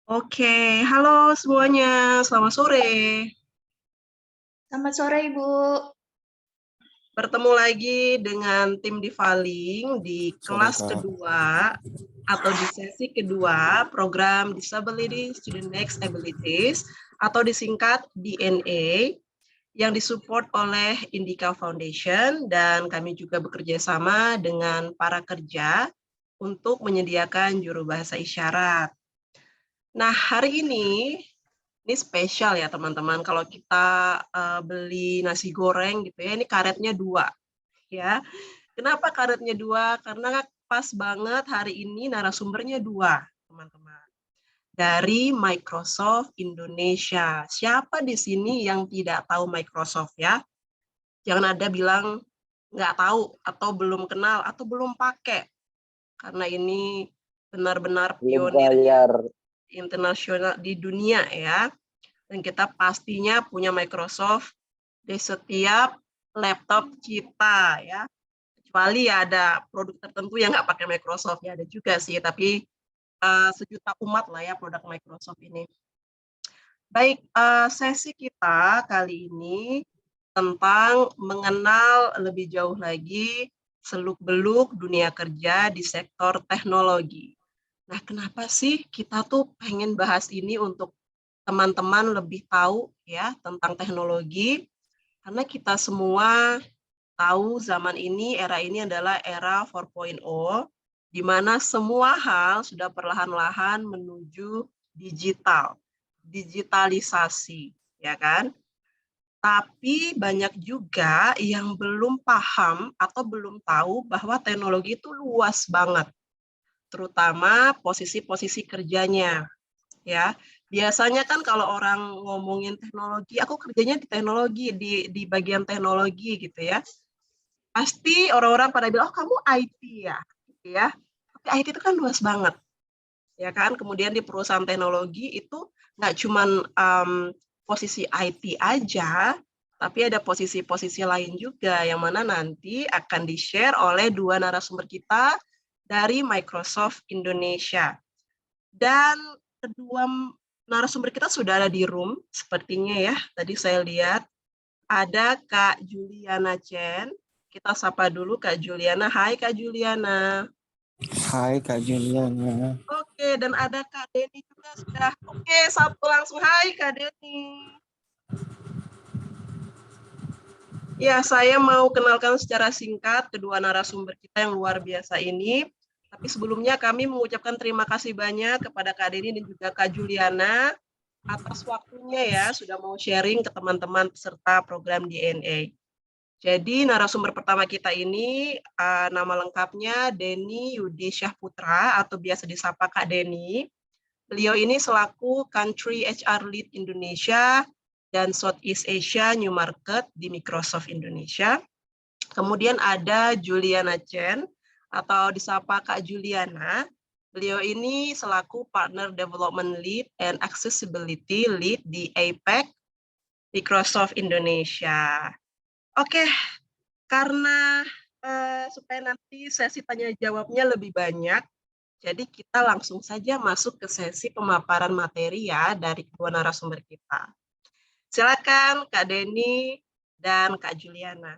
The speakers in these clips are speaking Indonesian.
Oke, halo semuanya, selamat sore. Selamat sore, Ibu. Bertemu lagi dengan tim Divaling di Sore, kelas Kak. kedua atau di sesi kedua program Disability Student Next Abilities atau disingkat DNA yang disupport oleh Indica Foundation, dan kami juga bekerja sama dengan para kerja untuk menyediakan juru bahasa isyarat. Nah, hari ini spesial ya teman-teman, kalau kita beli nasi goreng gitu ya, ini karetnya 2 ya. Kenapa karetnya 2? Karena pas banget hari ini narasumbernya 2 teman-teman. Dari Microsoft Indonesia. Siapa di sini yang tidak tahu Microsoft ya? Jangan ada bilang nggak tahu atau belum kenal atau belum pakai. Karena ini benar-benar pionirnya internasional di dunia ya. Dan kita pastinya punya Microsoft di setiap laptop kita ya. Kecuali ya ada produk tertentu yang nggak pakai Microsoft, ya ada juga sih, tapi sejuta umat lah ya produk Microsoft ini. Baik, sesi kita kali ini tentang mengenal lebih jauh lagi seluk-beluk dunia kerja di sektor teknologi. Nah, kenapa sih kita tuh pengen bahas ini untuk teman-teman lebih tahu ya tentang teknologi? Karena kita semua tahu zaman ini, era ini adalah era 4.0, di mana semua hal sudah perlahan-lahan menuju digital, digitalisasi, ya kan? Tapi banyak juga yang belum paham atau belum tahu bahwa teknologi itu luas banget, terutama posisi-posisi kerjanya, ya. Biasanya kan kalau orang ngomongin teknologi, aku kerjanya di teknologi, di bagian teknologi gitu ya. Pasti orang-orang pada bilang, "Oh, kamu IT ya?" Gitu ya. Tapi IT itu kan luas banget, ya kan. Kemudian di perusahaan teknologi itu nggak cuman, posisi IT aja, tapi ada posisi-posisi lain juga, yang mana nanti akan di-share oleh 2 narasumber kita dari Microsoft Indonesia. Dan kedua narasumber kita sudah ada di room sepertinya ya, tadi saya lihat. Ada Kak Juliana Chen. Kita sapa dulu Kak Juliana. Hai Kak Juliana. Hai Kak Juliana. Oke, dan ada Kak Deni juga sudah. Oke, satu langsung. Hai Kak Deni. Ya, saya mau kenalkan secara singkat kedua narasumber kita yang luar biasa ini. Tapi sebelumnya kami mengucapkan terima kasih banyak kepada Kak Deni dan juga Kak Juliana atas waktunya ya, sudah mau sharing ke teman-teman peserta program DNA. Jadi narasumber pertama kita ini nama lengkapnya Denny Yudi Syahputra atau biasa disapa Kak Denny. Beliau ini selaku Country HR Lead Indonesia dan Southeast Asia New Market di Microsoft Indonesia. Kemudian ada Juliana Chen atau disapa Kak Juliana. Beliau ini selaku Partner Development Lead and Accessibility Lead di APEC Microsoft Indonesia. Oke, karena supaya nanti sesi tanya jawabnya lebih banyak, jadi kita langsung saja masuk ke sesi pemaparan materi ya dari kedua narasumber kita. Silakan Kak Denny dan Kak Juliana.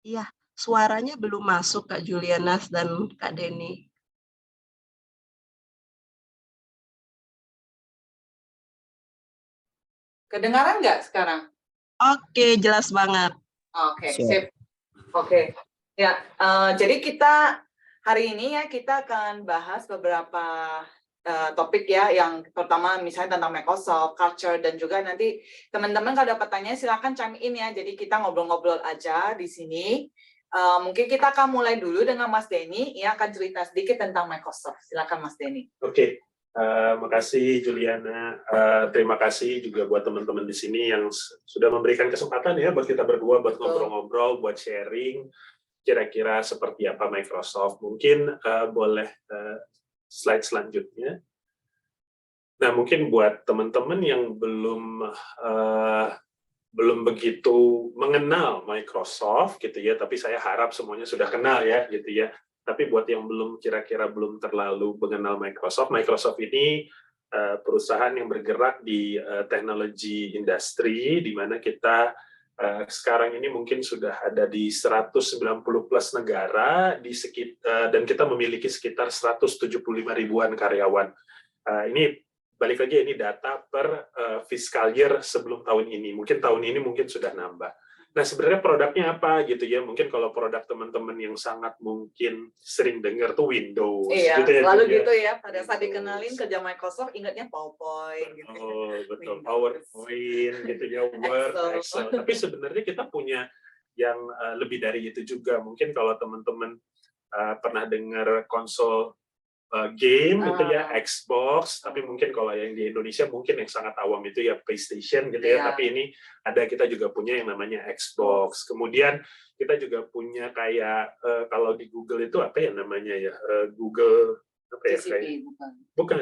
Iya, suaranya belum masuk Kak Juliana dan Kak Denny. Kedengaran nggak sekarang? Oke, jelas banget. Oke, sip. Oke. Ya, jadi kita hari ini ya kita akan bahas beberapa topik ya, yang pertama misalnya tentang Microsoft, culture, dan juga nanti teman-teman kalau dapat tanya silakan chime in ya. Jadi kita ngobrol-ngobrol aja di sini. Mungkin kita akan mulai dulu dengan Mas Denny yang akan cerita sedikit tentang Microsoft. Silakan Mas Denny. Oke. Makasih Juliana, terima kasih juga buat teman-teman di sini yang sudah memberikan kesempatan ya buat kita berdua buat ngobrol-ngobrol, buat sharing kira-kira seperti apa Microsoft. Mungkin boleh slide selanjutnya. Nah, mungkin buat teman-teman yang belum belum begitu mengenal Microsoft gitu ya, tapi saya harap semuanya sudah kenal ya gitu ya. Tapi buat yang belum kira-kira belum terlalu mengenal Microsoft, Microsoft ini perusahaan yang bergerak di teknologi industri, di mana kita sekarang ini mungkin sudah ada di 190 plus negara dan kita memiliki sekitar 175 ribuan karyawan. Ini balik lagi, ini data per fiscal year sebelum tahun ini. Mungkin tahun ini mungkin sudah nambah. Nah, sebenarnya produknya apa gitu ya? Mungkin kalau produk teman-teman yang sangat mungkin sering dengar tuh Windows. Iya, gitu ya, selalu gitu gitu ya. Pada saat Windows. dikenalin kerja Microsoft, ingatnya PowerPoint. Gitu. Oh, betul. Windows. PowerPoint gitu ya, Word, Excel. Tapi sebenarnya kita punya yang lebih dari itu juga. Mungkin kalau teman-teman pernah dengar konsol game gitu ya, Xbox, tapi mungkin kalau yang di Indonesia mungkin yang sangat awam itu ya PlayStation gitu ya, tapi ini kita juga punya yang namanya Xbox. Kemudian kita juga punya kayak kalau di Google itu apa ya namanya ya, Google apa ya, kayak, bukan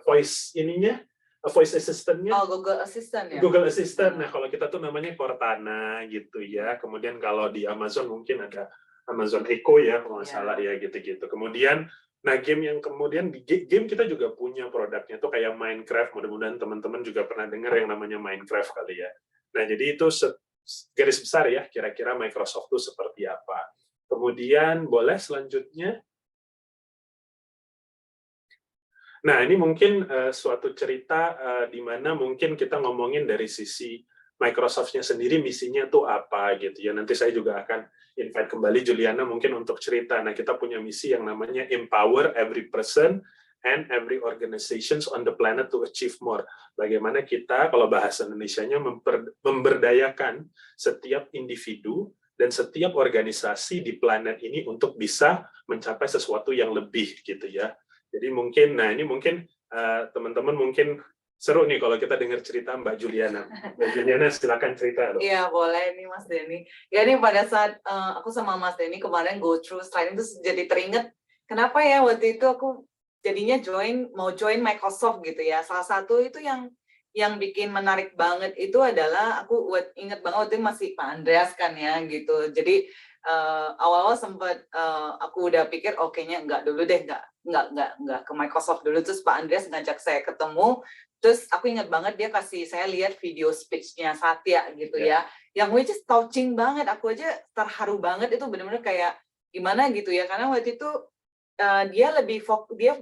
voice ininya, voice assistant-nya. Oh, Google Assistant ya. Google Assistant. Nah, kalau kita tuh namanya Cortana gitu ya. Kemudian kalau di Amazon mungkin ada Amazon Echo ya, kalau nggak salah ya gitu-gitu. Kemudian nah, game yang kemudian di game kita juga punya produknya tuh kayak Minecraft. Mudah-mudahan teman-teman juga pernah dengar yang namanya Minecraft kali ya. Nah, jadi itu garis besar ya, kira-kira Microsoft itu seperti apa. Kemudian boleh selanjutnya. Nah, ini mungkin suatu cerita di mana mungkin kita ngomongin dari sisi Microsoft-nya sendiri, misinya tuh apa gitu ya. Nanti saya juga akan invite kembali Juliana mungkin untuk cerita. Nah, kita punya misi yang namanya empower every person and every organizations on the planet to achieve more. Bagaimana kita, kalau bahasa Indonesianya, memberdayakan setiap individu dan setiap organisasi di planet ini untuk bisa mencapai sesuatu yang lebih gitu ya. Jadi mungkin, nah ini mungkin teman-teman mungkin seru nih kalau kita dengar cerita Mbak Juliana. Mbak Juliana silakan cerita. Iya boleh nih Mas Denny. Ya nih pada saat aku sama Mas Denny kemarin go through slide itu jadi teringat kenapa ya waktu itu aku jadinya mau join Microsoft gitu ya. Salah satu itu yang bikin menarik banget itu adalah aku ingat banget waktu itu masih Pak Andreas kan ya gitu. Jadi awal-awal sempat aku udah pikir kayaknya enggak dulu deh, enggak ke Microsoft dulu. Terus Pak Andreas ngajak saya ketemu. Terus aku ingat banget dia kasih saya lihat video speech-nya Satya gitu ya, yang which is touching banget. Aku aja terharu banget, itu benar-benar kayak gimana gitu ya, karena waktu itu dia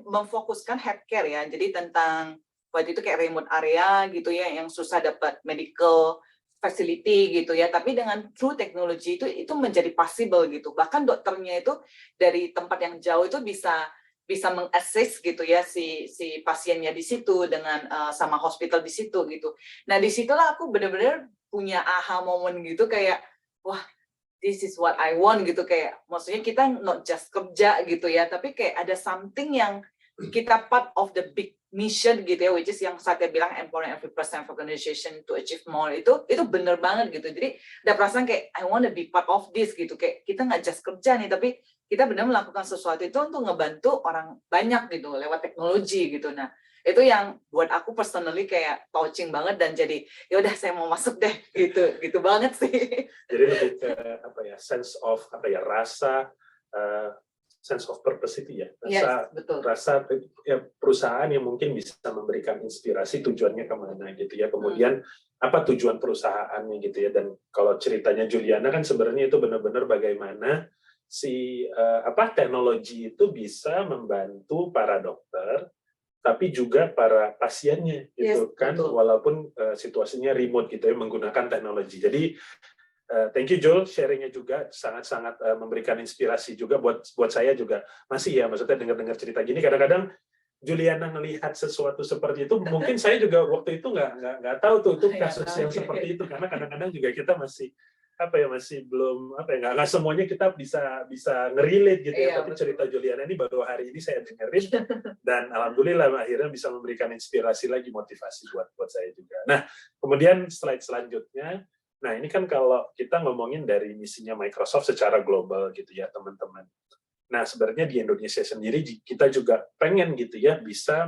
memfokuskan healthcare ya, jadi tentang waktu itu kayak remote area gitu ya, yang susah dapat medical facility gitu ya, tapi dengan true technology itu menjadi possible gitu. Bahkan dokternya itu dari tempat yang jauh itu bisa meng-assist gitu ya si pasiennya di situ dengan sama hospital di situ gitu. Nah disitulah aku benar-benar punya aha moment gitu kayak wah this is what I want gitu, kayak maksudnya kita not just kerja gitu ya, tapi kayak ada something yang kita part of the big mission gitu ya, which is yang saya bilang empowering every person of organization to achieve more, itu bener banget gitu. Jadi ada perasaan kayak I want to be part of this gitu, kayak kita nggak just kerja nih, tapi kita benar melakukan sesuatu itu untuk ngebantu orang banyak gitu lewat teknologi gitu. Nah itu yang buat aku personally kayak touching banget, dan jadi ya udah saya mau masuk deh gitu banget sih. Jadi lebih ke apa ya, sense of apa ya, rasa sense of purpose itu ya, rasa ya, perusahaan yang mungkin bisa memberikan inspirasi tujuannya kemana gitu ya, kemudian apa tujuan perusahaannya gitu ya. Dan kalau ceritanya Juliana kan sebenarnya itu benar-benar bagaimana si teknologi itu bisa membantu para dokter tapi juga para pasiennya gitu kan, walaupun situasinya remote gitu ya, menggunakan teknologi. Jadi thank you Joel, sharingnya juga sangat-sangat memberikan inspirasi juga buat saya juga. Masih ya, maksudnya dengar cerita gini, kadang-kadang Juliana melihat sesuatu seperti itu, mungkin saya juga waktu itu nggak tahu tuh itu kasus yang seperti itu, karena kadang-kadang juga kita masih masih belum nggak semuanya kita bisa ngerelate gitu ya. Tapi cerita Juliana ini baru hari ini saya dengerin, dan alhamdulillah akhirnya bisa memberikan inspirasi lagi, motivasi buat saya juga. Nah kemudian slide selanjutnya. Nah, ini kan kalau kita ngomongin dari misinya Microsoft secara global gitu ya, teman-teman. Nah, sebenarnya di Indonesia sendiri kita juga pengen gitu ya bisa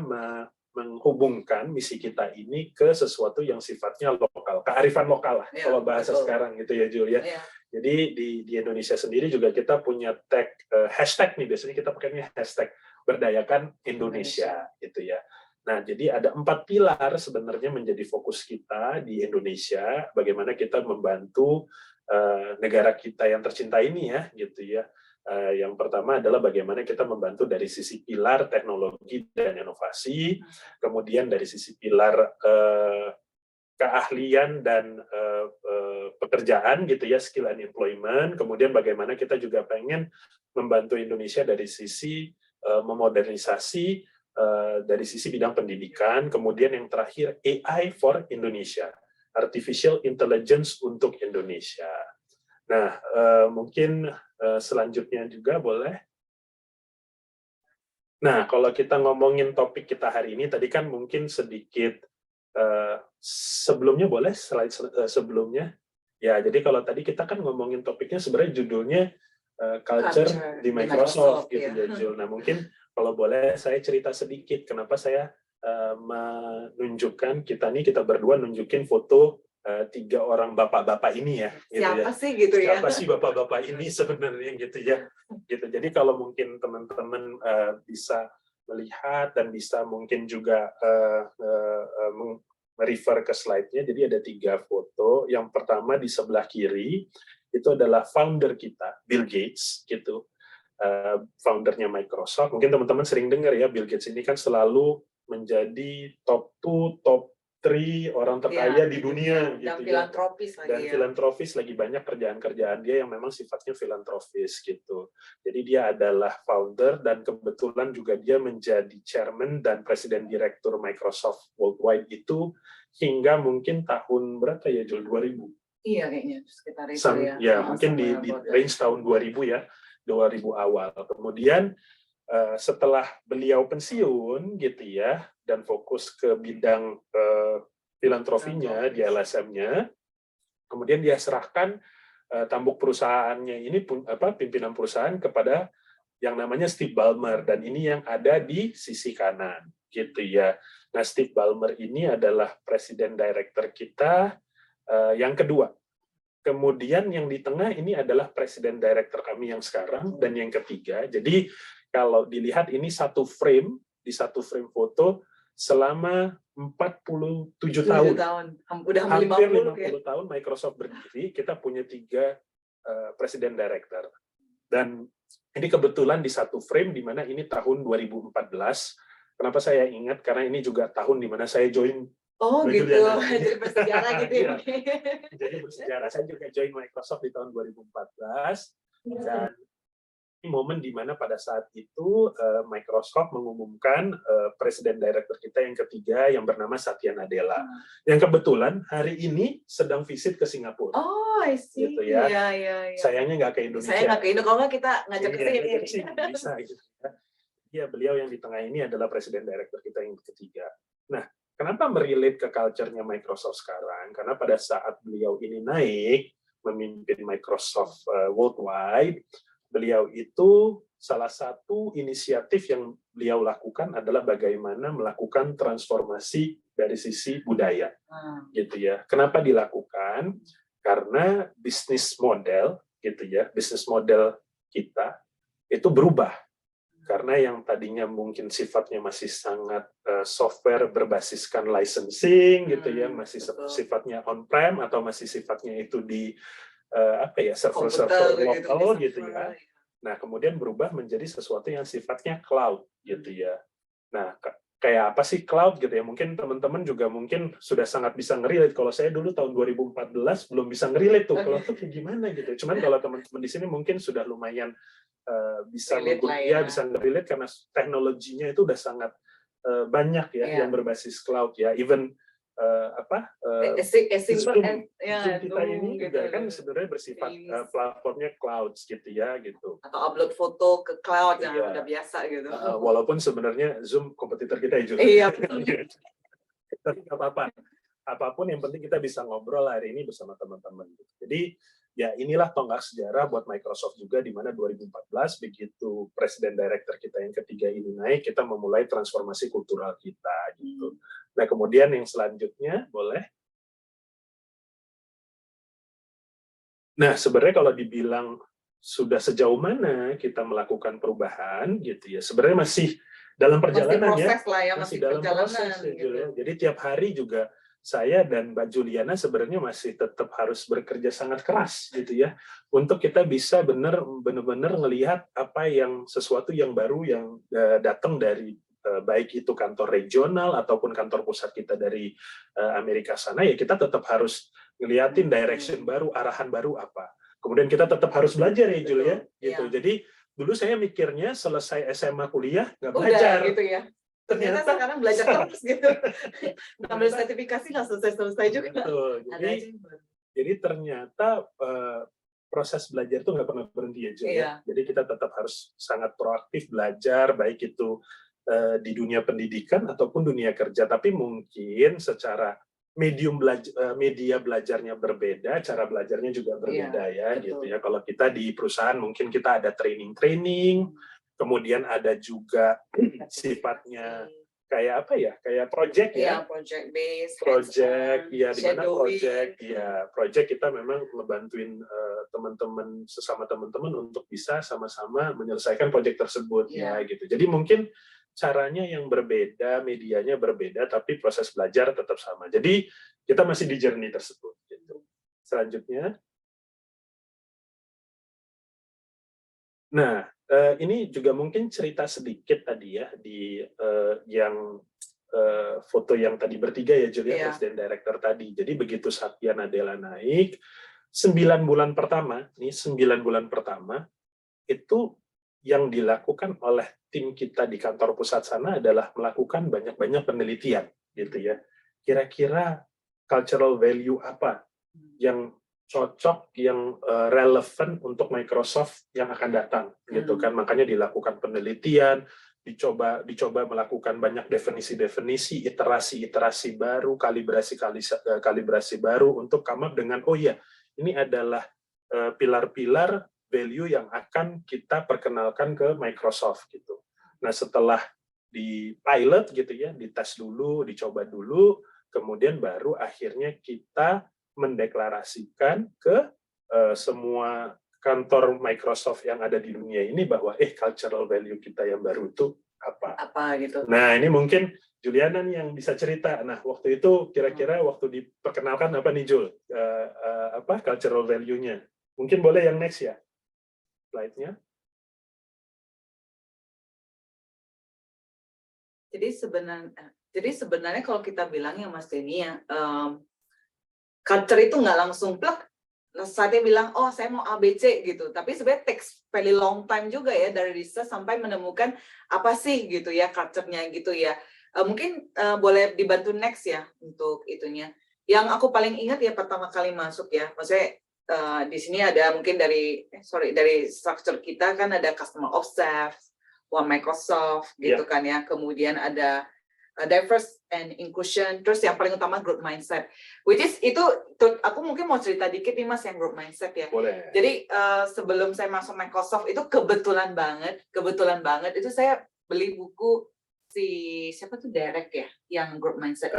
menghubungkan misi kita ini ke sesuatu yang sifatnya lokal, kearifan lokal lah, kalau bahasa sekarang gitu ya Julia. Jadi di Indonesia sendiri juga kita punya tag hashtag nih, biasanya kita pakainya hashtag berdayakan Indonesia gitu ya. Nah, jadi ada 4 pilar sebenarnya menjadi fokus kita di Indonesia, bagaimana kita membantu negara kita yang tercinta ini ya, gitu ya. Yang pertama adalah bagaimana kita membantu dari sisi pilar teknologi dan inovasi, kemudian dari sisi pilar keahlian dan pekerjaan gitu ya, skill and employment, kemudian bagaimana kita juga pengen membantu Indonesia dari sisi memodernisasi dari sisi bidang pendidikan, kemudian yang terakhir AI for Indonesia, Artificial Intelligence untuk Indonesia. Nah, mungkin selanjutnya juga boleh. Nah, kalau kita ngomongin topik kita hari ini, tadi kan mungkin sedikit sebelumnya boleh, slide sebelumnya. Ya, jadi kalau tadi kita kan ngomongin topiknya sebenarnya judulnya culture di Microsoft gitu ya, Jul. Nah, mungkin kalau boleh saya cerita sedikit kenapa saya menunjukkan kita berdua nunjukin foto 3 orang bapak-bapak ini ya. Gitu siapa ya. sih gitu ya? Siapa sih bapak-bapak ini sebenarnya gitu ya. Gitu. Jadi kalau mungkin teman-teman bisa melihat dan bisa mungkin juga merefer ke slide-nya. Jadi ada 3 foto. Yang pertama di sebelah kiri itu adalah founder kita, Bill Gates gitu. Foundernya Microsoft. Mungkin teman-teman sering dengar ya, Bill Gates ini kan selalu menjadi top 2, top 3 orang terkaya di dunia dan gitu filantropis ya. Dan filantropis lagi banyak kerjaan-kerjaan dia yang memang sifatnya filantropis gitu. Jadi dia adalah founder dan kebetulan juga dia menjadi chairman dan presiden direktur Microsoft Worldwide itu hingga mungkin tahun berapa ya Jul, 2000. Iya kayaknya sekitar itu ya. Ya mungkin di range tahun 2000 ya, 2000 awal. Kemudian setelah beliau pensiun gitu ya dan fokus ke bidang filantropinya di LSM-nya, kemudian dia serahkan tambuk perusahaannya ini pimpinan perusahaan kepada yang namanya Steve Ballmer, dan ini yang ada di sisi kanan gitu ya. Nah, Steve Ballmer ini adalah presiden director kita yang kedua. Kemudian yang di tengah ini adalah presiden director kami yang sekarang dan yang ketiga. Jadi kalau dilihat ini satu frame, di satu frame foto selama 47 tahun. Udah hampir 50 tahun Microsoft berdiri, kita punya 3 presiden director. Dan ini kebetulan di satu frame di mana ini tahun 2014. Kenapa saya ingat? Karena ini juga tahun di mana saya join. Oh gitu, jadi bersejarah gitu ya. Jadi bersejarah. Saya juga join Microsoft di tahun 2014. Dan ini momen di mana pada saat itu Microsoft mengumumkan presiden director kita yang ketiga yang bernama Satya Nadella. Yang kebetulan hari ini sedang visit ke Singapura. Oh, I see. Gitu ya. Iya. Sayangnya nggak ke Indonesia. Saya nggak ke Indo, kalau nggak kita ngajak ke sini. Bisa gitu ya. Ya, beliau yang di tengah ini adalah presiden director kita yang ketiga. Nah, kenapa merelate ke culture-nya Microsoft sekarang? Karena pada saat beliau ini naik memimpin Microsoft worldwide, beliau itu salah satu inisiatif yang beliau lakukan adalah bagaimana melakukan transformasi dari sisi budaya, gitu ya. Kenapa dilakukan? Karena bisnis model, gitu ya, bisnis model kita itu berubah. Karena yang tadinya mungkin sifatnya masih sangat software berbasiskan licensing, gitu ya, masih sifatnya on-prem atau masih sifatnya itu di server-server lokal gitu ya. Nah, kemudian berubah menjadi sesuatu yang sifatnya cloud gitu ya. Nah, kayak apa sih cloud gitu ya? Mungkin teman-teman juga mungkin sudah sangat bisa nge-relate. Kalau saya dulu tahun 2014 belum bisa nge-relate tuh. Kalau tuh kayak gimana gitu. Cuman kalau teman-teman di sini mungkin sudah lumayan bisa bisa nge-relate karena teknologinya itu udah sangat banyak ya yang berbasis cloud ya. Even Zoom kita ini juga kan sebenarnya bersifat platformnya cloud gitu ya gitu. Atau upload foto ke cloud yang udah biasa gitu. Walaupun sebenarnya Zoom kompetitor kita juga. Iya. Tapi nggak apa-apa. Apapun yang penting kita bisa ngobrol hari ini bersama teman-teman. Jadi ya inilah tonggak sejarah buat Microsoft juga, di mana 2014 begitu Presiden Director kita yang ketiga ini naik, kita memulai transformasi kultural kita gitu. Nah kemudian yang selanjutnya boleh. Nah sebenarnya kalau dibilang sudah sejauh mana kita melakukan perubahan gitu ya, sebenarnya masih dalam perjalanan masih proses lah ya, masih masih dalam perjalanan proses ya, gitu. Julia. Jadi tiap hari juga saya dan Mbak Juliana sebenarnya masih tetap harus bekerja sangat keras gitu ya, untuk kita bisa benar-benar ngelihat apa yang sesuatu yang baru yang datang dari baik itu kantor regional ataupun kantor pusat kita dari Amerika sana, ya kita tetap harus ngeliatin direction baru, arahan baru apa. Kemudian kita tetap harus belajar ya Julia, gitu. Ya. Jadi dulu saya mikirnya selesai SMA kuliah nggak Udah, belajar. gitu ya. Ternyata sekarang belajar terus gitu. Ngambil sertifikasi nggak selesai-selesai juga. Betul. Jadi ternyata proses belajar itu nggak pernah berhenti ya, Julia. Iya. Jadi kita tetap harus sangat proaktif belajar, baik itu di dunia pendidikan ataupun dunia kerja. Tapi mungkin secara media belajarnya berbeda, cara belajarnya juga berbeda ya, betul. gitu ya. Kalau kita di perusahaan mungkin kita ada training, kemudian ada juga sifatnya kayak apa ya, kayak project ya, project based, ya di mana project kita memang ngebantuin teman-teman sesama teman-teman untuk bisa sama-sama menyelesaikan project tersebut ya gitu. Jadi mungkin caranya yang berbeda, medianya berbeda, tapi proses belajar tetap sama. Jadi kita masih di journey tersebut. Gitu. Selanjutnya, nah ini juga mungkin cerita sedikit tadi ya di yang foto yang tadi bertiga ya Julia, Presiden Director tadi. Jadi begitu Satya Nadella naik, 9 bulan pertama itu yang dilakukan oleh tim kita di kantor pusat sana adalah melakukan banyak-banyak penelitian gitu ya. Kira-kira cultural value apa yang cocok, yang relevan untuk Microsoft yang akan datang gitu kan. Makanya dilakukan penelitian, dicoba melakukan banyak definisi-definisi, iterasi baru, kalibrasi baru untuk come up dengan oh ya, ini adalah pilar-pilar value yang akan kita perkenalkan ke Microsoft gitu. Nah, setelah di pilot gitu ya, dites dulu, dicoba dulu, kemudian baru akhirnya kita mendeklarasikan ke semua kantor Microsoft yang ada di dunia ini bahwa cultural value kita yang baru itu apa gitu. Nah, ini mungkin Juliana nih yang bisa cerita. Nah, waktu itu kira-kira waktu diperkenalkan apa nih Jul? Apa cultural value-nya? Mungkin boleh yang next ya. Slide-nya. Jadi sebenarnya kalau kita bilang ya Mas Denny ya, culture itu nggak langsung plek. Saatnya bilang, oh saya mau ABC gitu. Tapi sebenarnya takes very long time juga ya dari research sampai menemukan apa sih gitu ya culture-nya gitu ya. Mungkin boleh dibantu next ya untuk itunya. Yang aku paling ingat ya pertama kali masuk ya, maksudnya di sini ada mungkin dari structure kita kan ada customer obsessed, One Microsoft gitu kan ya. Kemudian ada diverse and inclusion, terus yang paling utama growth mindset, which is itu aku mungkin mau cerita dikit nih Mas yang growth mindset ya. Boleh. Jadi sebelum saya masuk Microsoft itu kebetulan banget itu saya beli buku siapa tuh Derek ya yang growth mindset.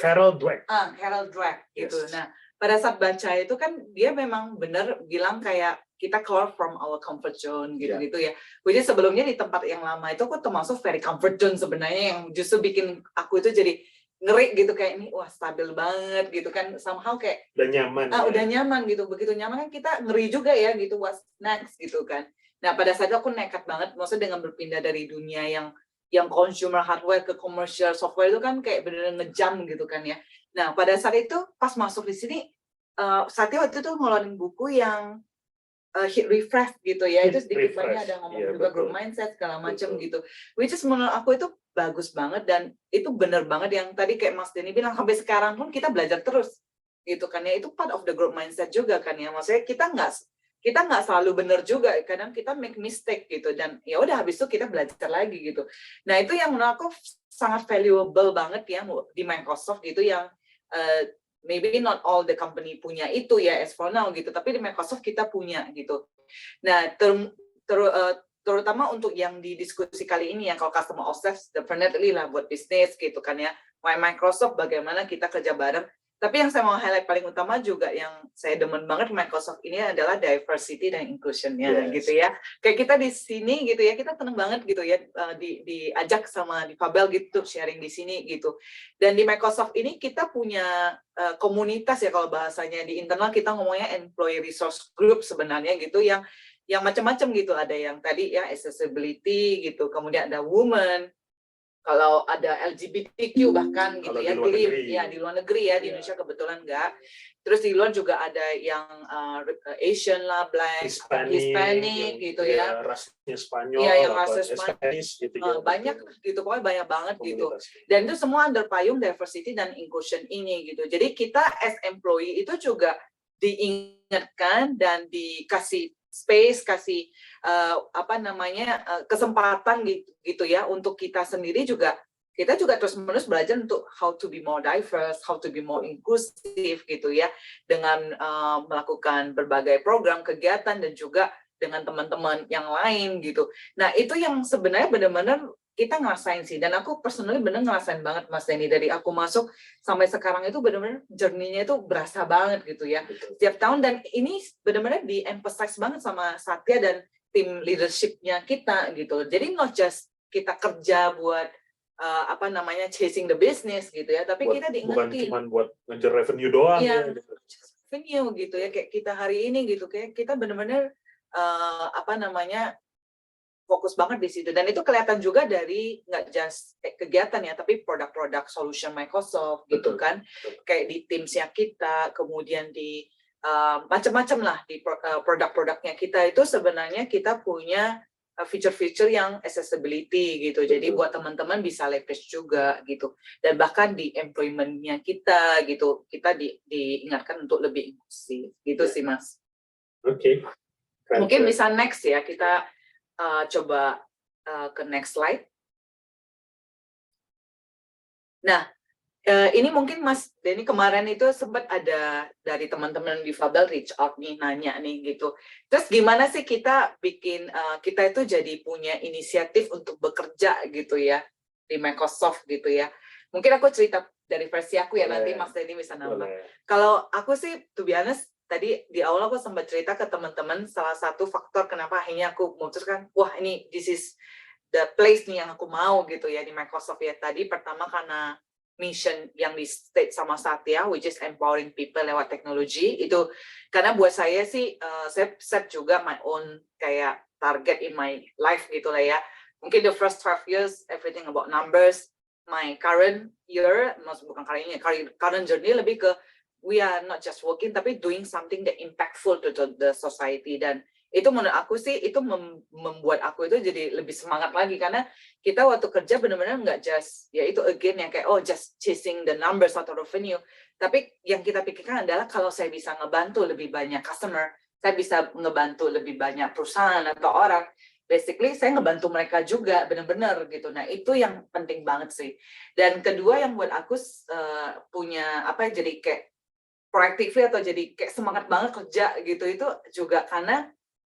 Carol Dweck. Carol Dweck gitu. Nah pada saat baca itu kan dia memang benar bilang kayak kita keluar from our comfort zone gitu-gitu ya. Which is sebelumnya di tempat yang lama itu aku termasuk very comfort zone sebenarnya yang justru bikin aku itu jadi ngeri gitu kayak ini wah stabil banget gitu kan somehow kayak udah nyaman. Udah nyaman gitu. Begitu nyaman kan kita ngeri juga ya gitu what's next gitu kan. Nah pada saat itu aku nekat banget maksudnya dengan berpindah dari dunia yang consumer hardware ke commercial software itu kan kayak benar-benar ngejam gitu kan ya. Nah pada saat itu pas masuk di sini Satya waktu itu ngeluarin buku yang hit refresh gitu ya, itu sedikit banyak ada ngomong juga growth mindset segala macam gitu, which is menurut aku itu bagus banget dan itu benar banget yang tadi kayak Mas Denny bilang sampai sekarang pun kita belajar terus gitu kan ya, itu part of the growth mindset juga kan ya, maksudnya kita nggak selalu benar juga, kadang kita make mistake gitu dan ya udah habis itu kita belajar lagi gitu. Nah itu yang menurut aku sangat valuable banget ya di Microsoft gitu yang maybe not all the company punya itu ya as for now gitu, tapi di Microsoft kita punya gitu. Nah, terutama untuk yang di diskusi kali ini ya, kalau customer obsessed definitely lah buat bisnis gitu kan ya. Microsoft bagaimana kita kerja bareng. Tapi yang saya mau highlight paling utama juga yang saya demen banget Microsoft ini adalah diversity dan inclusion-nya gitu ya. Kayak kita di sini gitu ya, kita tenang banget gitu ya, diajak sama di Fabel gitu sharing di sini gitu. Dan di Microsoft ini kita punya komunitas ya, kalau bahasanya di internal kita ngomongnya employee resource group sebenarnya gitu, yang macam-macam gitu. Ada yang tadi ya accessibility gitu, kemudian ada women, kalau ada LGBTQ bahkan gitu ya, di luar negeri ya, di Indonesia kebetulan enggak. Terus di luar juga ada yang Asian lah, Black, Hispanic gitu ya. Rasnya Spanyol, ya, yang rasa Spanish gitu, banyak gitu, pokoknya banyak banget gitu. Dan itu semua under payung diversity dan inclusion ini gitu. Jadi kita as employee itu juga diingatkan dan dikasih space, kasih kesempatan gitu ya, untuk kita sendiri juga, kita juga terus-menerus belajar untuk how to be more diverse, how to be more inclusive gitu ya, dengan melakukan berbagai program, kegiatan, dan juga dengan teman-teman yang lain gitu. Nah, itu yang sebenarnya benar-benar kita ngerasain sih, dan aku personally bener ngerasain banget Mas Denny, dari aku masuk sampai sekarang itu benar-benar journey-nya itu berasa banget gitu ya. Setiap tahun, dan ini benar-benar di-emphasize banget sama Satya dan tim leadership-nya kita gitu. Jadi not just kita kerja buat chasing the business gitu ya, tapi kita diingetin. Bukan cuma buat ngejar revenue doang ya. Revenue gitu ya, kayak kita hari ini gitu, kayak kita benar-benar fokus banget di situ. Dan itu kelihatan juga dari nggak just kegiatan ya, tapi produk-produk solution Microsoft gitu kan. Kayak di Teams-nya kita, kemudian di macam-macam lah di produk-produknya kita itu sebenarnya kita punya feature-feature yang accessibility gitu. Jadi buat teman-teman bisa leverage juga gitu. Dan bahkan di employment-nya kita gitu, kita diingatkan untuk lebih inklusif gitu sih Mas. Oke. Mungkin bisa next ya, kita coba ke next slide. Nah, ini mungkin Mas Denny kemarin itu sempat ada dari teman-teman di Fabel reach out nih, nanya nih gitu. Terus gimana sih kita bikin, kita itu jadi punya inisiatif untuk bekerja gitu ya di Microsoft gitu ya. Mungkin aku cerita dari versi aku ya, nanti Mas Denny bisa nambah. Kalau aku sih, to be honest, tadi di awal aku sempat cerita ke teman-teman, salah satu faktor kenapa akhirnya aku memutuskan, wah ini this is the place nih yang aku mau gitu ya di Microsoft ya. Tadi pertama karena mission yang di state sama Satya, which is empowering people lewat teknologi, itu karena buat saya sih, saya set juga my own kayak target in my life gitu lah ya. Mungkin the first 12 years, everything about numbers. My current year, bukan current journey lebih ke we are not just working, tapi doing something that impactful to the society. Dan itu menurut aku sih, itu membuat aku itu jadi lebih semangat lagi, karena kita waktu kerja benar-benar nggak just, ya itu again yang kayak, just chasing the numbers atau revenue, tapi yang kita pikirkan adalah kalau saya bisa ngebantu lebih banyak customer, saya bisa ngebantu lebih banyak perusahaan atau orang, basically saya ngebantu mereka juga benar-benar gitu. Nah itu yang penting banget sih. Dan kedua yang buat aku punya jadi kayak proactively atau jadi kayak semangat banget kerja gitu, itu juga karena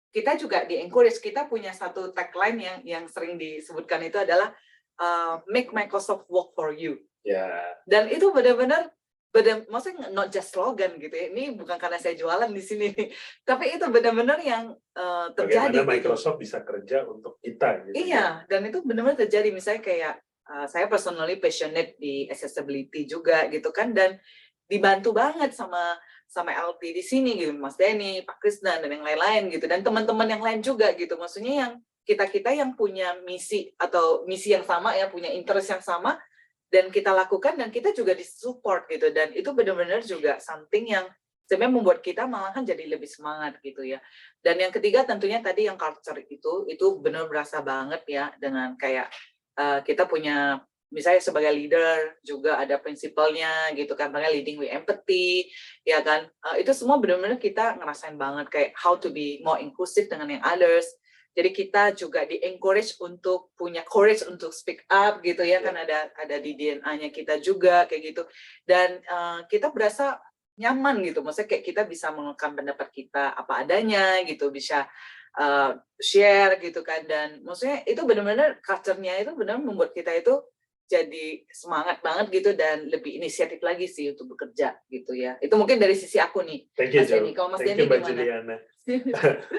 kita juga di-encourage, kita punya satu tagline yang sering disebutkan itu adalah make Microsoft work for you. Dan itu benar-benar maksudnya not just slogan gitu ya. Ini bukan karena saya jualan di sini, tapi itu benar-benar yang terjadi. Bagaimana Microsoft bisa kerja untuk kita gitu. Iya, dan itu benar-benar terjadi. Misalnya kayak saya personally passionate di accessibility juga gitu kan, dan dibantu banget sama LP di sini gitu, Mas Denny, Pak Krisna, dan yang lain-lain gitu, dan teman-teman yang lain juga gitu. Maksudnya yang kita yang punya misi atau misi yang sama ya, punya interest yang sama, dan kita lakukan, dan kita juga disupport gitu. Dan itu benar-benar juga something yang sebenarnya membuat kita malahan jadi lebih semangat gitu ya. Dan yang ketiga tentunya tadi yang culture itu benar berasa banget ya, dengan kayak kita punya, misalnya sebagai leader juga ada prinsipalnya gitu kan, makanya leading with empathy ya kan, itu semua benar-benar kita ngerasain banget kayak how to be more inclusive dengan yang others, Jadi kita juga di-encourage untuk punya courage untuk speak up gitu ya, kan ada di DNA-nya kita juga kayak gitu. Dan kita berasa nyaman gitu, maksudnya kayak kita bisa mengungkapkan pendapat kita apa adanya gitu, bisa share gitu kan, dan maksudnya itu benar-benar culture-nya itu benar membuat kita itu jadi semangat banget gitu dan lebih inisiatif lagi sih untuk bekerja gitu ya. Itu mungkin dari sisi aku nih. Thank you, Mas Denny. Kalau Mas Denny Mbak gimana? Juliana.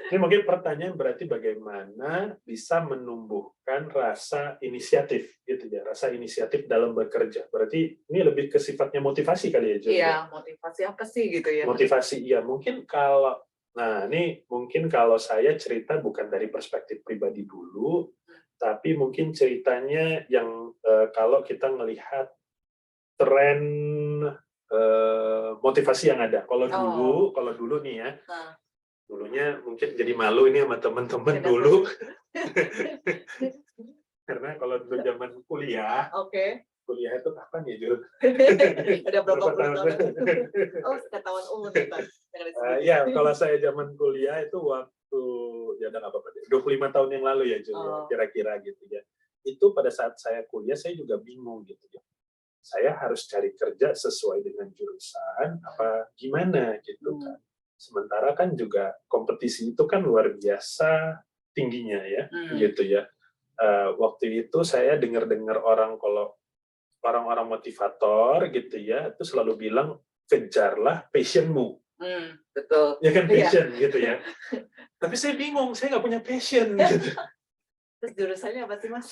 Ini mungkin pertanyaan berarti bagaimana bisa menumbuhkan rasa inisiatif gitu ya, rasa inisiatif dalam bekerja. Berarti ini lebih ke sifatnya motivasi kali ya, Juliana? Iya, motivasi apa sih gitu ya? Motivasi, iya. Mungkin kalau, nah ini mungkin kalau saya cerita bukan dari perspektif pribadi dulu, tapi mungkin ceritanya yang kalau kita melihat tren motivasi yang ada. Kalau dulu nih ya, dulunya mungkin jadi malu ini sama teman-teman dulu. Karena kalau dulu zaman kuliah, kuliah itu kapan ya, Jul? Ada berapa puluh tahun? Oh, ketahuan umur nih, Pak. Ya, kalau saya zaman kuliah itu waktu, ya udah nggak apa-apa, 25 tahun yang lalu ya, Jul, kira-kira gitu ya. Itu pada saat saya kuliah, saya juga bingung gitu ya. Saya harus cari kerja sesuai dengan jurusan, apa gimana gitu kan. Sementara kan juga kompetisi itu kan luar biasa tingginya ya, gitu ya. Waktu itu saya dengar-dengar orang-orang motivator gitu ya, itu selalu bilang kejarlah passionmu. Betul. Ya kan, passion gitu ya. Tapi saya bingung, saya nggak punya passion gitu. Terus jurusannya apa sih, Mas?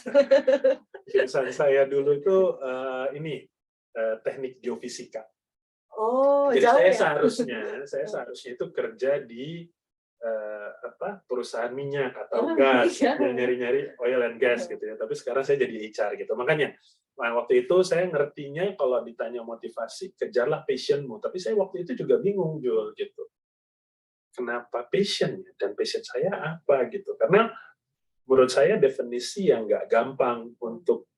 Jurusan saya dulu itu teknik geofisika. Oh, jadi jauh saya seharusnya itu kerja di perusahaan minyak atau gas, yang nyari-nyari oil and gas gitu ya. Tapi sekarang saya jadi HR gitu. Makanya waktu itu saya ngertinya kalau ditanya motivasi, kejarlah passionmu. Tapi saya waktu itu juga bingung, Jul, gitu. Kenapa passion? Dan passion saya apa gitu? Karena menurut saya definisi yang nggak gampang untuk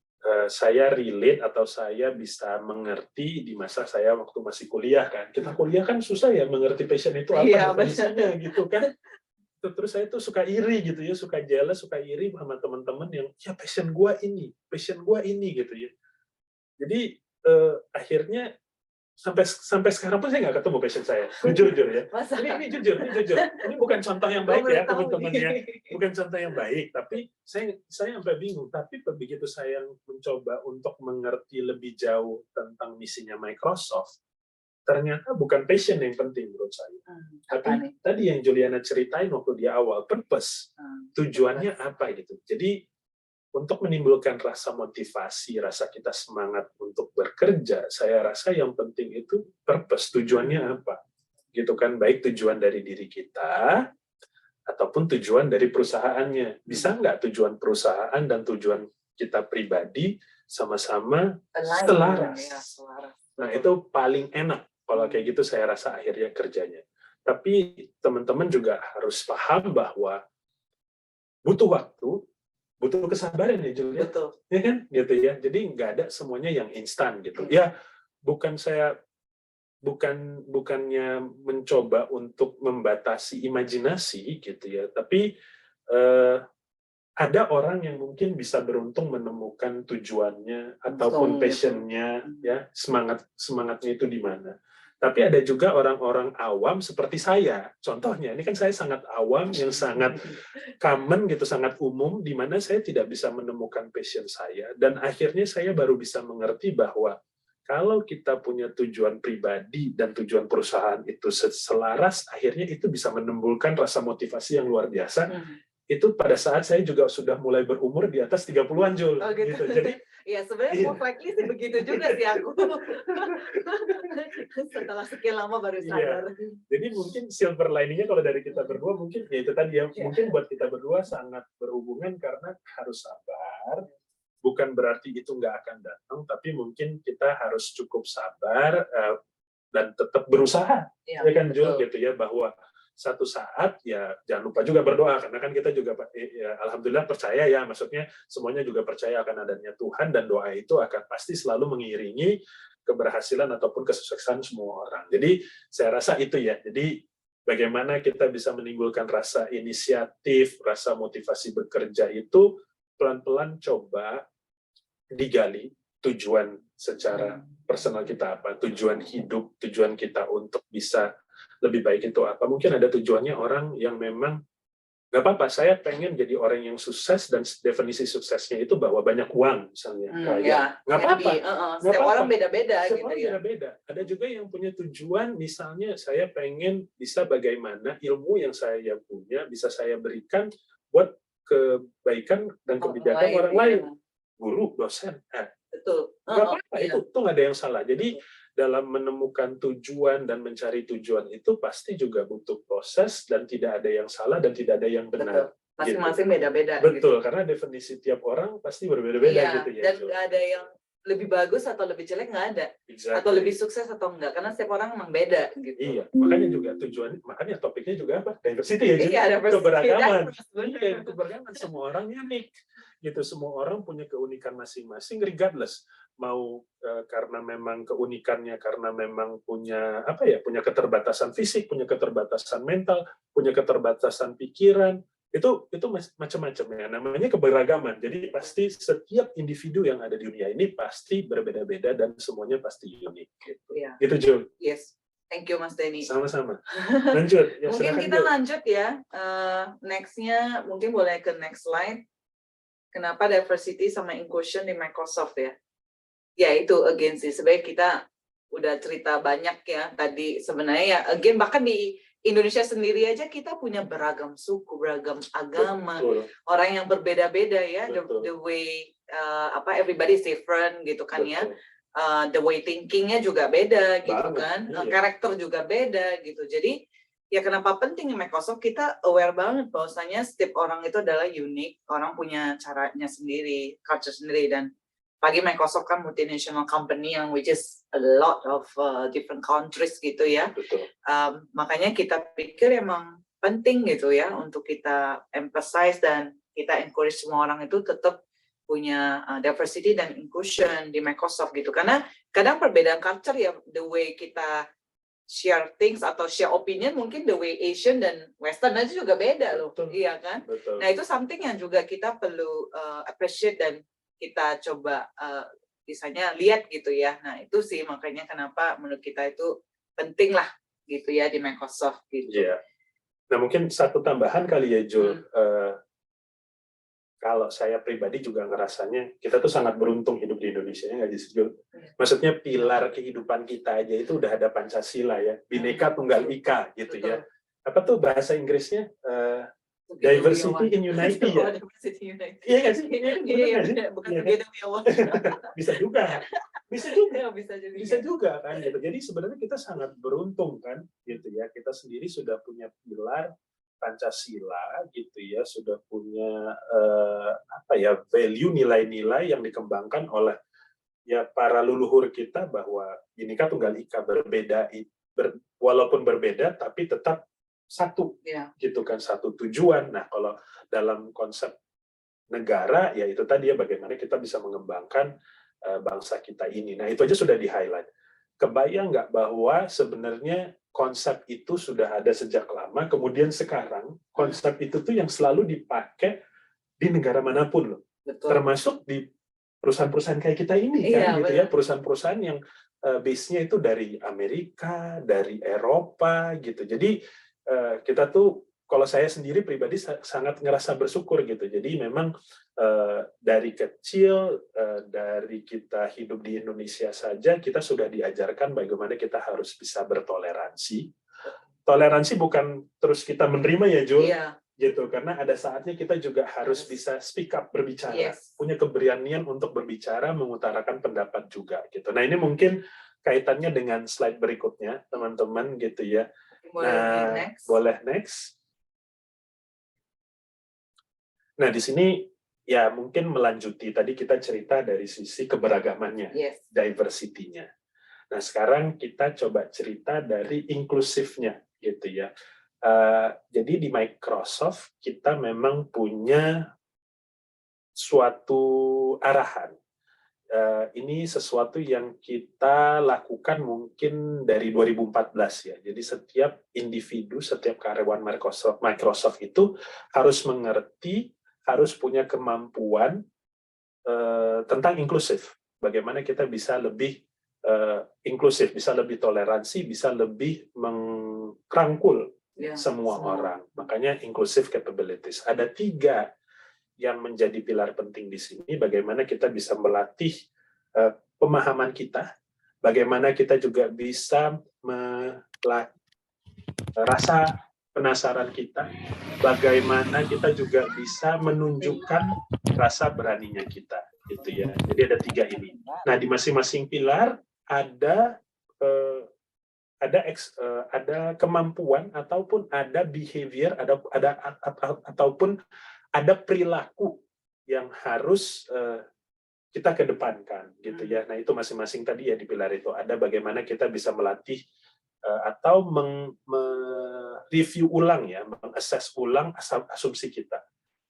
saya relate atau saya bisa mengerti di masa saya waktu masih kuliah kan. Kita kuliah kan susah ya mengerti passion itu apa definisinya gitu kan. Terus saya tuh suka iri gitu ya, suka jealous, suka iri sama teman-teman yang ya passion gua ini gitu ya. Jadi akhirnya sampai sekarang pun saya nggak ketemu passion saya, jujur ya. Ini jujur. Ini bukan contoh yang baik ya teman-teman ya, bukan contoh yang baik. Tapi saya sampai bingung. Tapi begitu saya mencoba untuk mengerti lebih jauh tentang misinya Microsoft, ternyata bukan passion yang penting menurut saya. Tapi tadi yang Juliana ceritain waktu di awal, purpose, tujuannya apa gitu. Jadi untuk menimbulkan rasa motivasi, rasa kita semangat untuk bekerja, saya rasa yang penting itu purpose, tujuannya apa. Gitu kan, baik tujuan dari diri kita, ataupun tujuan dari perusahaannya. Bisa nggak tujuan perusahaan dan tujuan kita pribadi sama-sama selaras. Nah, itu paling enak. Kalau kayak gitu saya rasa akhirnya kerjanya. Tapi teman-teman juga harus paham bahwa butuh waktu, butuh kesabaran ya, Julia. Betul. Ya kan? Gitu ya. Jadi nggak ada semuanya yang instan gitu. Ya, bukannya mencoba untuk membatasi imajinasi gitu ya, tapi ada orang yang mungkin bisa beruntung menemukan tujuannya ataupun passionnya ya, semangatnya itu di mana. Tapi ada juga orang-orang awam seperti saya. Contohnya, ini kan saya sangat awam, yang sangat common gitu, sangat umum, di mana saya tidak bisa menemukan passion saya. Dan akhirnya saya baru bisa mengerti bahwa kalau kita punya tujuan pribadi dan tujuan perusahaan itu selaras, akhirnya itu bisa menimbulkan rasa motivasi yang luar biasa. Itu pada saat saya juga sudah mulai berumur di atas 30-an, Jul. Oh, gitu. Jadi, ya sebenarnya most likely sih begitu juga sih aku. Setelah sekian lama baru sadar. Jadi mungkin silver lining-nya kalau dari kita berdua mungkin ya itu tadi ya, mungkin buat kita berdua sangat berhubungan karena harus sabar. Bukan berarti itu nggak akan datang, tapi mungkin kita harus cukup sabar dan tetap berusaha. Ya kan, Jul, gitu ya, bahwa satu saat ya jangan lupa juga berdoa, karena kan kita juga ya, alhamdulillah percaya ya, maksudnya semuanya juga percaya akan adanya Tuhan, dan doa itu akan pasti selalu mengiringi keberhasilan ataupun kesuksesan semua orang. Jadi saya rasa itu ya. Jadi bagaimana kita bisa menimbulkan rasa inisiatif, rasa motivasi bekerja itu pelan-pelan coba digali tujuan secara personal kita apa, tujuan hidup, tujuan kita untuk bisa lebih baik itu apa. Mungkin ada tujuannya orang yang memang nggak apa-apa, saya pengen jadi orang yang sukses dan definisi suksesnya itu bawa banyak uang misalnya. Nggak apa-apa. Setiap orang beda-beda Setiap gitu orang ya. beda-beda. Ada juga yang punya tujuan, misalnya saya pengen bisa bagaimana ilmu yang saya punya bisa saya berikan buat kebaikan dan kebijakan orang lain. Guru, dosen. Betul. Nggak apa-apa, itu nggak ada yang salah. Jadi dalam menemukan tujuan dan mencari tujuan itu pasti juga butuh proses dan tidak ada yang salah dan tidak ada yang benar. Betul. Masing-masing beda-beda. Betul, gitu. karena definisi tiap orang pasti berbeda-beda gitu ya. Dan nggak ada yang lebih bagus atau lebih jelek, nggak ada. Exactly. Atau lebih sukses atau enggak, karena setiap orang memang beda. Gitu. Iya, makanya juga tujuan, makanya topiknya juga apa? Diversity ya, Iya, keberagaman. Iya, keberagaman, semua orang unik. Gitu, semua orang punya keunikan masing-masing, regardless mau karena memang keunikannya karena memang punya apa ya, punya keterbatasan fisik, punya keterbatasan mental, punya keterbatasan pikiran, itu macam-macam ya, namanya keberagaman. Jadi pasti setiap individu yang ada di dunia ini pasti berbeda-beda dan semuanya pasti unik gitu. Iya. Gitu Jul. Yes, thank you Mas Denny. Sama-sama. Lanjut. Ya, mungkin kita Jul. lanjut ya. Next-nya mungkin boleh ke next slide. Kenapa diversity sama inclusion di Microsoft ya? Ya itu again sih, sebenarnya kita udah cerita banyak ya tadi sebenarnya ya, again bahkan di Indonesia sendiri aja kita punya beragam suku, beragam agama, Betul. orang yang berbeda-beda ya, Betul. the way everybody is different gitu kan. Betul. Ya, the way thinkingnya juga beda gitu Banget, kan, iya. karakter juga beda gitu. Jadi ya kenapa penting Microsoft kita aware banget bahwasanya setiap orang itu adalah unik, orang punya caranya sendiri, culture sendiri, dan bagi Microsoft kan multinational company yang which is a lot of different countries gitu ya. Betul. Makanya kita pikir emang penting gitu ya untuk kita emphasize dan kita encourage semua orang itu tetap punya diversity dan inclusion di Microsoft gitu. Karena kadang perbedaan culture ya, the way kita share things atau share opinion mungkin the way Asian dan Western aja juga beda loh. Betul. Iya kan? Betul. Nah itu something yang juga kita perlu appreciate dan kita coba misalnya lihat gitu ya. Nah itu sih makanya kenapa menurut kita itu penting lah gitu ya di Microsoft gitu. Iya. Nah mungkin satu tambahan kali ya Jul. Kalau saya pribadi juga ngerasanya kita tuh sangat beruntung hidup di Indonesia ya nggak sih Jul? Maksudnya pilar kehidupan kita aja itu udah ada Pancasila ya, Bhinneka Tunggal Ika gitu. Betul. Ya. Apa tuh bahasa Inggrisnya? Diversity in Unity ya. Diversity Unity. Iya nggak sih? Iya, bukan together we are one. Bisa juga. Bisa juga. Bisa juga kan gitu. Jadi sebenarnya kita sangat beruntung kan gitu ya. Kita sendiri sudah punya pilar Pancasila gitu ya, sudah punya value, nilai-nilai yang dikembangkan oleh ya para leluhur kita bahwa Bhinneka Tunggal Ika, berbeda walaupun berbeda tapi tetap satu, gitu kan, satu tujuan. Nah, kalau dalam konsep negara, ya itu tadi ya, bagaimana kita bisa mengembangkan bangsa kita ini. Nah, itu aja sudah di-highlight. Kebayang nggak bahwa sebenarnya konsep itu sudah ada sejak lama, kemudian sekarang konsep itu tuh yang selalu dipakai di negara manapun loh. Betul. Termasuk di perusahaan-perusahaan kayak kita ini kan, gitu ya, perusahaan-perusahaan yang base-nya itu dari Amerika, dari Eropa, gitu. Jadi kita tuh, kalau saya sendiri pribadi sangat ngerasa bersyukur gitu. Jadi memang dari kecil, dari kita hidup di Indonesia saja, kita sudah diajarkan bagaimana kita harus bisa bertoleransi. Toleransi bukan terus kita menerima ya, Jul. Iya. Gitu, karena ada saatnya kita juga harus bisa speak up, berbicara. Punya keberanian untuk berbicara, mengutarakan pendapat juga. Gitu. Nah, ini mungkin kaitannya dengan slide berikutnya, teman-teman, gitu ya. Boleh next. Nah, di sini ya mungkin melanjuti tadi kita cerita dari sisi keberagamannya, diversity-nya. Nah, sekarang kita coba cerita dari inklusifnya, gitu ya. Jadi di Microsoft kita memang punya suatu arahan ini sesuatu yang kita lakukan mungkin dari 2014 ya. Jadi setiap individu, setiap karyawan Microsoft itu harus mengerti, harus punya kemampuan tentang inklusif. Bagaimana kita bisa lebih inklusif, bisa lebih toleransi, bisa lebih merangkul semua orang. Makanya inclusive capabilities. Ada 3 yang menjadi pilar penting di sini, bagaimana kita bisa melatih pemahaman kita, bagaimana kita juga bisa melatih rasa penasaran kita, bagaimana kita juga bisa menunjukkan rasa beraninya kita, gitu ya. Jadi ada 3 ini. Nah, di masing-masing pilar ada kemampuan ataupun ada behavior, ataupun ada perilaku yang harus kita kedepankan, gitu ya. Nah, itu masing-masing tadi ya di pilar itu ada bagaimana kita bisa melatih atau mereview ulang ya, mengakses ulang asumsi kita.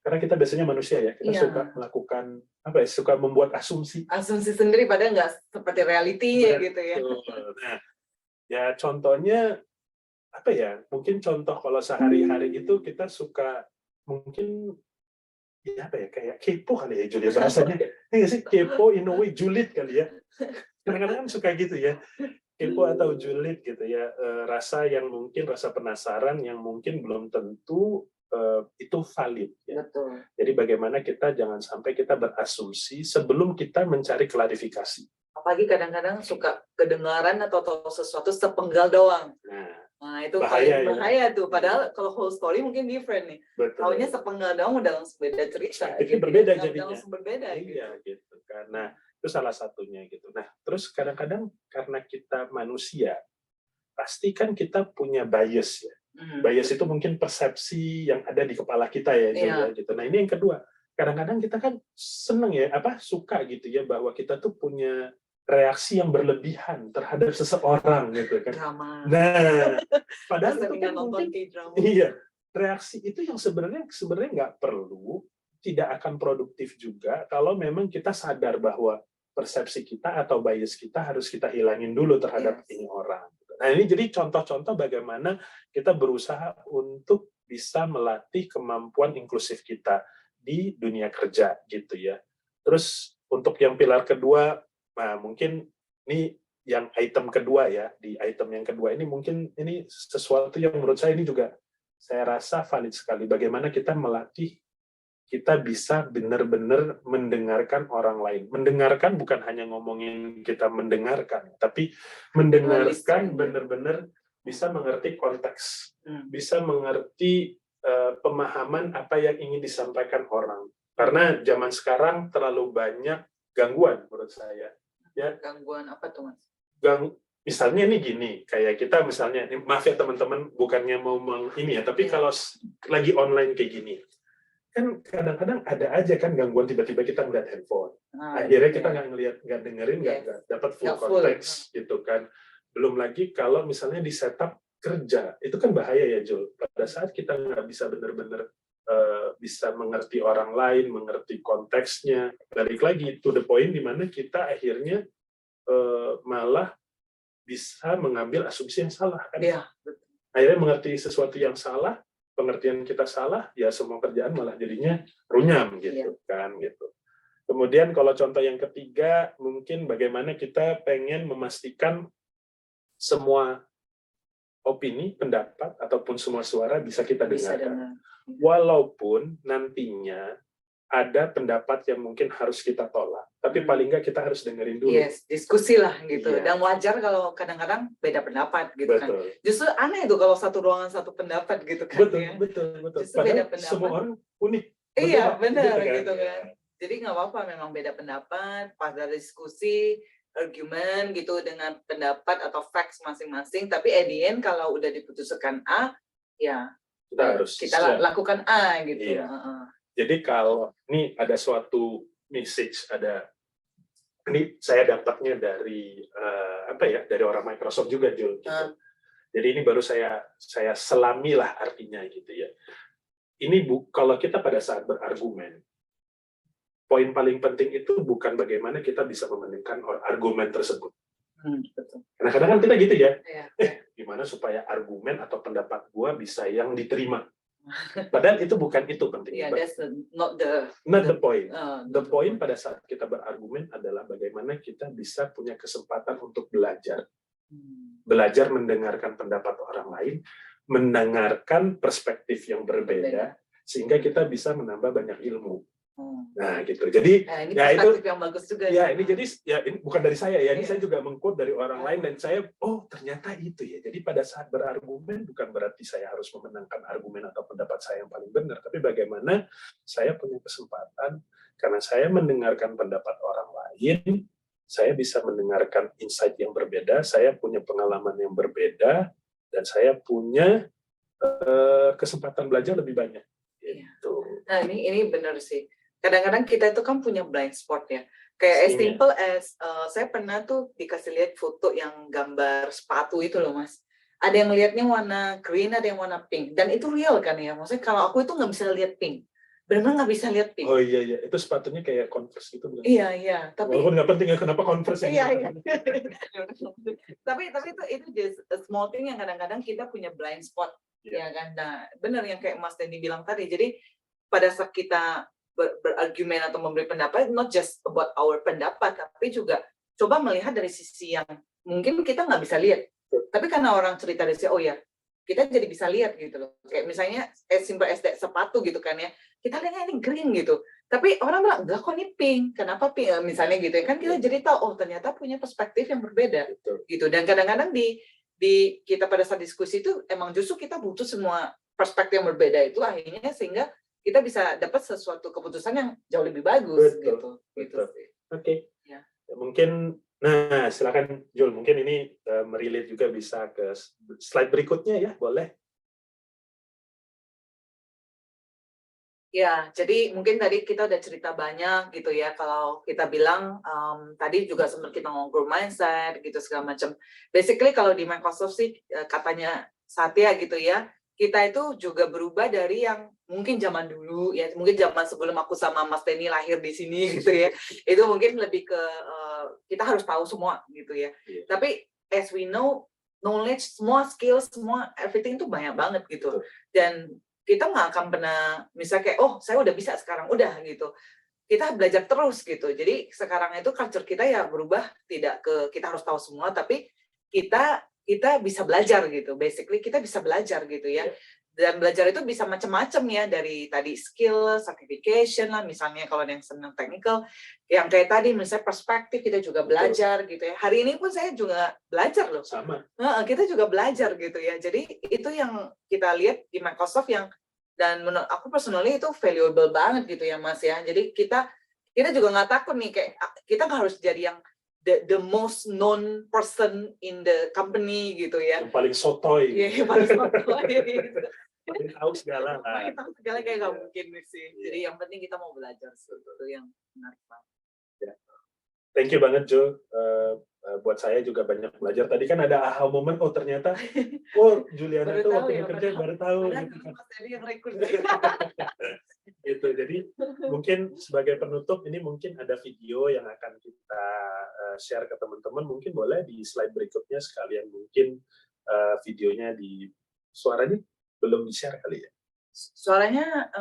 Karena kita biasanya manusia ya, kita suka melakukan suka membuat asumsi sendiri padahal nggak seperti realitinya gitu ya. Nah, ya contohnya mungkin contoh kalau sehari-hari itu kita suka mungkin kayak kepo kali ya Julia bahasanya. Ini nggak sih, kepo in a way, julid kali ya. Kadang-kadang kan suka gitu ya, kepo atau julid gitu ya, rasa penasaran yang mungkin belum tentu itu valid ya. Betul. Jadi bagaimana kita jangan sampai kita berasumsi sebelum kita mencari klarifikasi. Apalagi kadang-kadang suka kedengaran atau tahu sesuatu sepenggal doang. Nah, itu bahaya tuh. Padahal kalau whole story mungkin different nih. Taunya sepenggal doang udah langsung beda cerita. Perspektifnya berbeda jadinya. Langsung berbeda gitu. Karena itu salah satunya gitu. Nah, terus kadang-kadang karena kita manusia, pasti kan kita punya bias ya. Bias itu mungkin persepsi yang ada di kepala kita ya, gitu. Nah, ini yang kedua. Kadang-kadang kita kan seneng ya, suka gitu ya, bahwa kita tuh punya reaksi yang berlebihan terhadap seseorang gitu kan. Drama. Nah, padahal itu kan nonton mungkin reaksi itu yang sebenarnya nggak perlu, tidak akan produktif juga kalau memang kita sadar bahwa persepsi kita atau bias kita harus kita hilangin dulu terhadap ini orang. Nah, ini jadi contoh-contoh bagaimana kita berusaha untuk bisa melatih kemampuan inklusif kita di dunia kerja gitu ya. Terus untuk yang pilar kedua, nah mungkin ini yang item kedua ya, di item yang kedua ini mungkin ini sesuatu yang menurut saya ini juga saya rasa valid sekali. Bagaimana kita melatih kita bisa benar-benar mendengarkan orang lain. Mendengarkan bukan hanya ngomongin kita mendengarkan, tapi mendengarkan benar-benar bisa mengerti konteks, bisa mengerti pemahaman apa yang ingin disampaikan orang. Karena zaman sekarang terlalu banyak gangguan menurut saya. Ya. Gangguan apa tuh, Mas? Misalnya ini gini, kayak kita misalnya, maaf ya teman-teman, bukannya mau ini ya, tapi kalau lagi online kayak gini, kan kadang-kadang ada aja kan gangguan tiba-tiba kita ngeliat handphone. Akhirnya kita nggak dengerin, nggak dapat full konteks gitu kan. Belum lagi kalau misalnya di setup kerja, itu kan bahaya ya Jul. Pada saat kita nggak bisa benar-benar bisa mengerti orang lain, mengerti konteksnya, balik lagi to the point di mana kita akhirnya malah bisa mengambil asumsi yang salah kan. Akhirnya mengerti sesuatu yang salah, pengertian kita salah, ya semua kerjaan malah jadinya runyam gitu kan gitu. Kemudian kalau contoh yang ketiga, mungkin bagaimana kita pengen memastikan semua opini, pendapat, ataupun semua suara bisa kita dengarkan. Walaupun nantinya ada pendapat yang mungkin harus kita tolak, tapi paling nggak kita harus dengerin dulu. Diskusi lah gitu. Dan wajar kalau kadang-kadang beda pendapat gitu kan. Justru aneh tuh kalau satu ruangan satu pendapat gitu kan. Betul. Justru beda pendapat. Semua orang unik. Iya, benar gitu kan. Jadi nggak apa-apa memang beda pendapat, pada diskusi, argumen gitu dengan pendapat atau facts masing-masing, tapi at the end kalau udah diputuskan A, ya kita lakukan A gitu. Jadi kalau ini ada suatu message, ini saya dapatnya dari dari orang Microsoft juga Jul. Gitu. Jadi ini baru saya selami lah artinya gitu ya. Ini kalau kita pada saat berargumen, poin paling penting itu bukan bagaimana kita bisa memenangkan argumen tersebut. Betul. Kadang-kadang kan kita gitu ya, Iya. gimana supaya argumen atau pendapat gua bisa yang diterima. Padahal itu bukan itu pentingnya. Yeah, that's not the point. The the point pada saat kita berargumen adalah bagaimana kita bisa punya kesempatan untuk belajar. Belajar mendengarkan pendapat orang lain, mendengarkan perspektif yang berbeda, sehingga kita bisa menambah banyak ilmu. Nah, gitu. Jadi, ini ya perspektif itu yang bagus juga. ya ini jadi ya ini bukan dari saya ya, ini Iya. saya juga meng-quote dari orang lain dan saya ternyata itu ya. Jadi pada saat berargumen bukan berarti saya harus memenangkan argumen atau pendapat saya yang paling benar, tapi bagaimana saya punya kesempatan karena saya mendengarkan pendapat orang lain, saya bisa mendengarkan insight yang berbeda, saya punya pengalaman yang berbeda dan saya punya kesempatan belajar lebih banyak. Gitu. Nah, ini benar sih. Kadang-kadang kita itu kan punya blind spot ya. Kayak as Pastinya. simple as saya pernah tuh dikasih lihat foto yang gambar sepatu itu loh, Mas. Ada yang lihatnya warna green, ada yang warna pink. Dan itu real kan ya. Maksudnya kalau aku itu nggak bisa lihat pink. Benar-benar nggak bisa lihat pink. Oh iya, itu sepatunya kayak Converse gitu. Bukan? Iya. Tapi Walaupun nggak penting ya kenapa Converse yang iya. tapi itu just a small thing yang kadang-kadang kita punya blind spot. Iya. Ya kan. Nah, benar yang kayak Mas Denny bilang tadi. Jadi pada saat kita berargumen atau memberi pendapat, not just about our pendapat, tapi juga coba melihat dari sisi yang mungkin kita nggak bisa lihat. Tapi karena orang cerita dari sisi, oh ya, kita jadi bisa lihat gitu loh. Kayak misalnya as simple as that sepatu gitu kan ya, kita lihatnya ini green gitu. Tapi orang bilang, enggak kok ini pink. Kenapa pink? Misalnya gitu ya, kan kita jadi tahu, oh ternyata punya perspektif yang berbeda. Gitu. Dan kadang-kadang di kita pada saat diskusi itu, emang justru kita butuh semua perspektif yang berbeda itu akhirnya sehingga kita bisa dapat sesuatu keputusan yang jauh lebih bagus. Betul. Gitu. Oke. Ya. Mungkin, silakan Jul, mungkin ini merelate juga bisa ke slide berikutnya ya, boleh? Ya, jadi mungkin tadi kita udah cerita banyak gitu ya, kalau kita bilang tadi juga sempat kita ngobrol mindset gitu segala macam. Basically kalau di Microsoft sih katanya Satya gitu ya, kita itu juga berubah dari yang mungkin zaman dulu ya, mungkin zaman sebelum aku sama Mas Denny lahir di sini gitu ya, itu mungkin lebih ke kita harus tahu semua gitu ya. Iya. Tapi as we know, knowledge, semua skills, semua everything itu banyak banget gitu. Dan kita nggak akan pernah misalnya kayak, oh saya udah bisa sekarang, udah gitu. Kita belajar terus gitu. Jadi sekarang itu culture kita ya berubah, tidak ke kita harus tahu semua, tapi kita bisa belajar gitu. Basically kita bisa belajar gitu ya. Dan belajar itu bisa macam-macam ya, dari tadi skill, certification lah, misalnya kalau yang senang technical, yang kayak tadi misalnya perspektif kita juga belajar gitu ya. Hari ini pun saya juga belajar loh. Sama. Kita juga belajar gitu ya. Jadi itu yang kita lihat di Microsoft yang, dan menurut aku personally itu valuable banget gitu ya Mas ya. Jadi kita juga nggak takut nih, kayak kita nggak harus jadi yang the most known person in the company gitu ya. Yang paling sotoy. Iya, yang paling sotoy gitu. Paling tahu segala. Paling tahu segala kayak nggak mungkin sih. Jadi yang penting kita mau belajar sih. Itu yang menarik banget. Ya. Thank you banget Jo. Buat saya juga banyak belajar. Tadi kan ada aha moment, oh ternyata, Juliana tuh waktu bekerja baru tahu. Gitu kan. Yang rekrut. Gitu. Jadi mungkin sebagai penutup ini mungkin ada video yang akan kita share ke teman-teman. Mungkin boleh di slide berikutnya sekalian mungkin videonya di suaranya belum di-share kali ya. Suaranya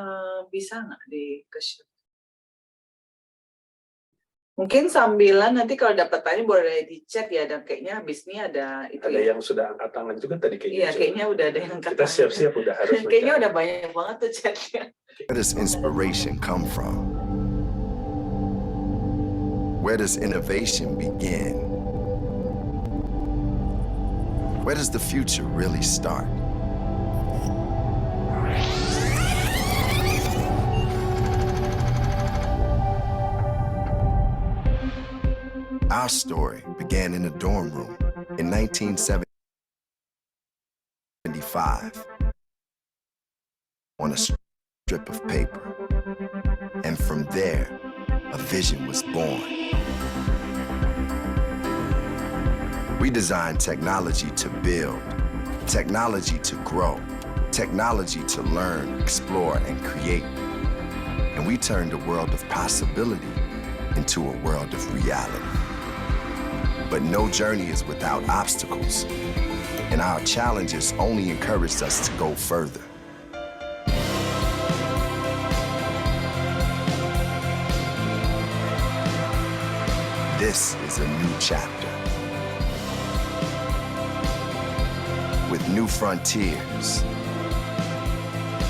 bisa nggak di-share? Mungkin sambilan nanti kalau dapat tanya boleh di chat ya, dan kayaknya habis ini ada itu ada ya. yang sudah angkat tangan juga tadi kayaknya. Iya, kayaknya udah ada yang angkat kita tangan. siap-siap udah harus kayaknya udah banyak banget tuh chatnya. Where does inspiration come from? Where does innovation begin? Where does the future really start? Our story began in a dorm room in 1975 on a strip of paper. And from there, a vision was born. We designed technology to build, technology to grow, technology to learn, explore, and create. and we turned a world of possibility into a world of reality. But no journey is without obstacles, and our challenges only encouraged us to go further. This is a new chapter with new frontiers,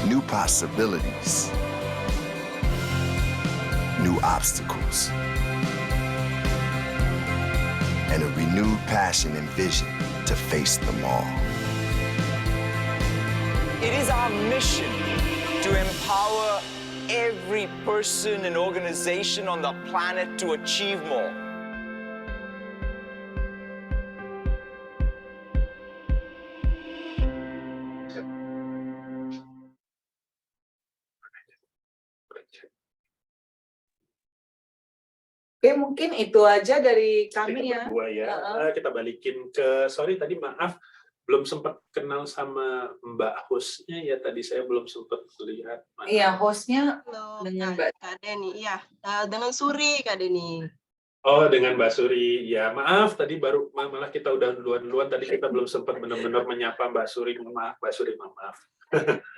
new possibilities, new obstacles, and a renewed passion and vision to face them all. It is our mission to empower every person and organization on the planet to achieve more. Oke, mungkin itu aja dari kami ya. Berdua ya. Kita balikin ke, sorry tadi maaf, belum sempat kenal sama Mbak hostnya ya, tadi saya belum sempat lihat. Iya, hostnya Halo, dengan Kak Deni. Iya, dengan Suri, Kak Deni. Oh, dengan Mbak Suri. Ya, maaf tadi baru malah kita udah duluan tadi kita belum sempat benar-benar menyapa Mbak Suri. Maaf, Mbak Suri, maaf.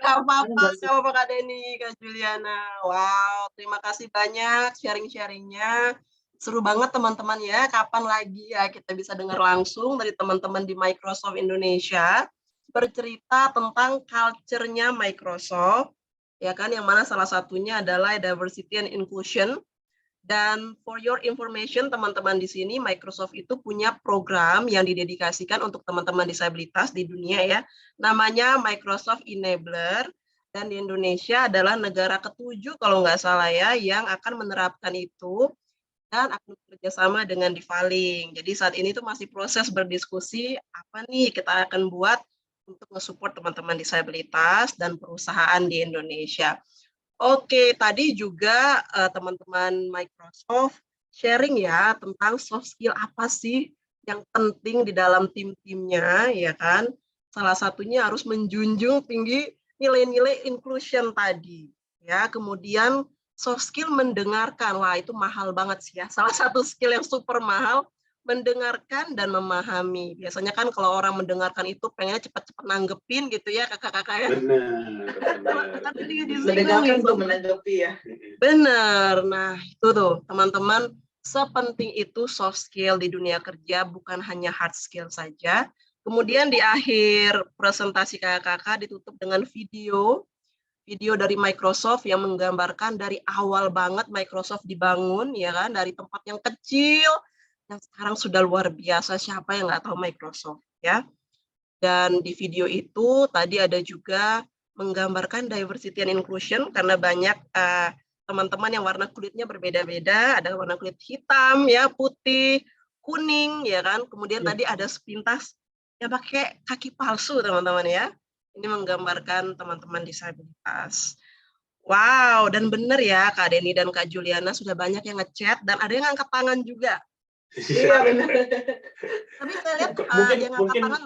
Gak apa-apa, Kak Deni, Kak Juliana. Wow, terima kasih banyak sharing-sharingnya. Seru banget teman-teman ya. Kapan lagi ya kita bisa dengar langsung dari teman-teman di Microsoft Indonesia bercerita tentang culture-nya Microsoft, ya kan, yang mana salah satunya adalah diversity and inclusion. Dan for your information teman-teman di sini, Microsoft itu punya program yang didedikasikan untuk teman-teman disabilitas di dunia ya. Namanya Microsoft Enabler, dan di Indonesia adalah negara ke-7 kalau nggak salah ya, yang akan menerapkan itu dan akan bekerjasama dengan Divaling. Jadi saat ini tuh masih proses berdiskusi apa nih kita akan buat untuk nge-support teman-teman disabilitas dan perusahaan di Indonesia. Oke, tadi juga teman-teman Microsoft sharing ya tentang soft skill apa sih yang penting di dalam tim-timnya, ya kan? Salah satunya harus menjunjung tinggi nilai-nilai inclusion tadi, ya. Kemudian soft skill mendengarkan, wah itu mahal banget sih ya. Salah satu skill yang super mahal, mendengarkan dan memahami. Biasanya kan kalau orang mendengarkan itu pengennya cepat-cepat nanggepin gitu ya kakak-kakak ya. Benar. mendengarkan untuk menanggapi ya. Benar. Nah itu tuh teman-teman, sepenting itu soft skill di dunia kerja, bukan hanya hard skill saja. Kemudian di akhir presentasi kakak-kakak ditutup dengan video dari Microsoft yang menggambarkan dari awal banget Microsoft dibangun, ya kan, dari tempat yang kecil yang sekarang sudah luar biasa. Siapa yang nggak tahu Microsoft ya? Dan di video itu tadi ada juga menggambarkan diversity and inclusion, karena banyak teman-teman yang warna kulitnya berbeda-beda, ada warna kulit hitam ya, putih, kuning ya kan. Kemudian tadi ada sepintas yang pakai kaki palsu teman-teman ya. Ini menggambarkan teman-teman disabilitas. Wow, dan benar ya Kak Deni dan Kak Juliana sudah banyak yang ngechat dan ada yang angkat tangan juga. Iya benar. Tapi saya lihat yang angkat mungkin tangan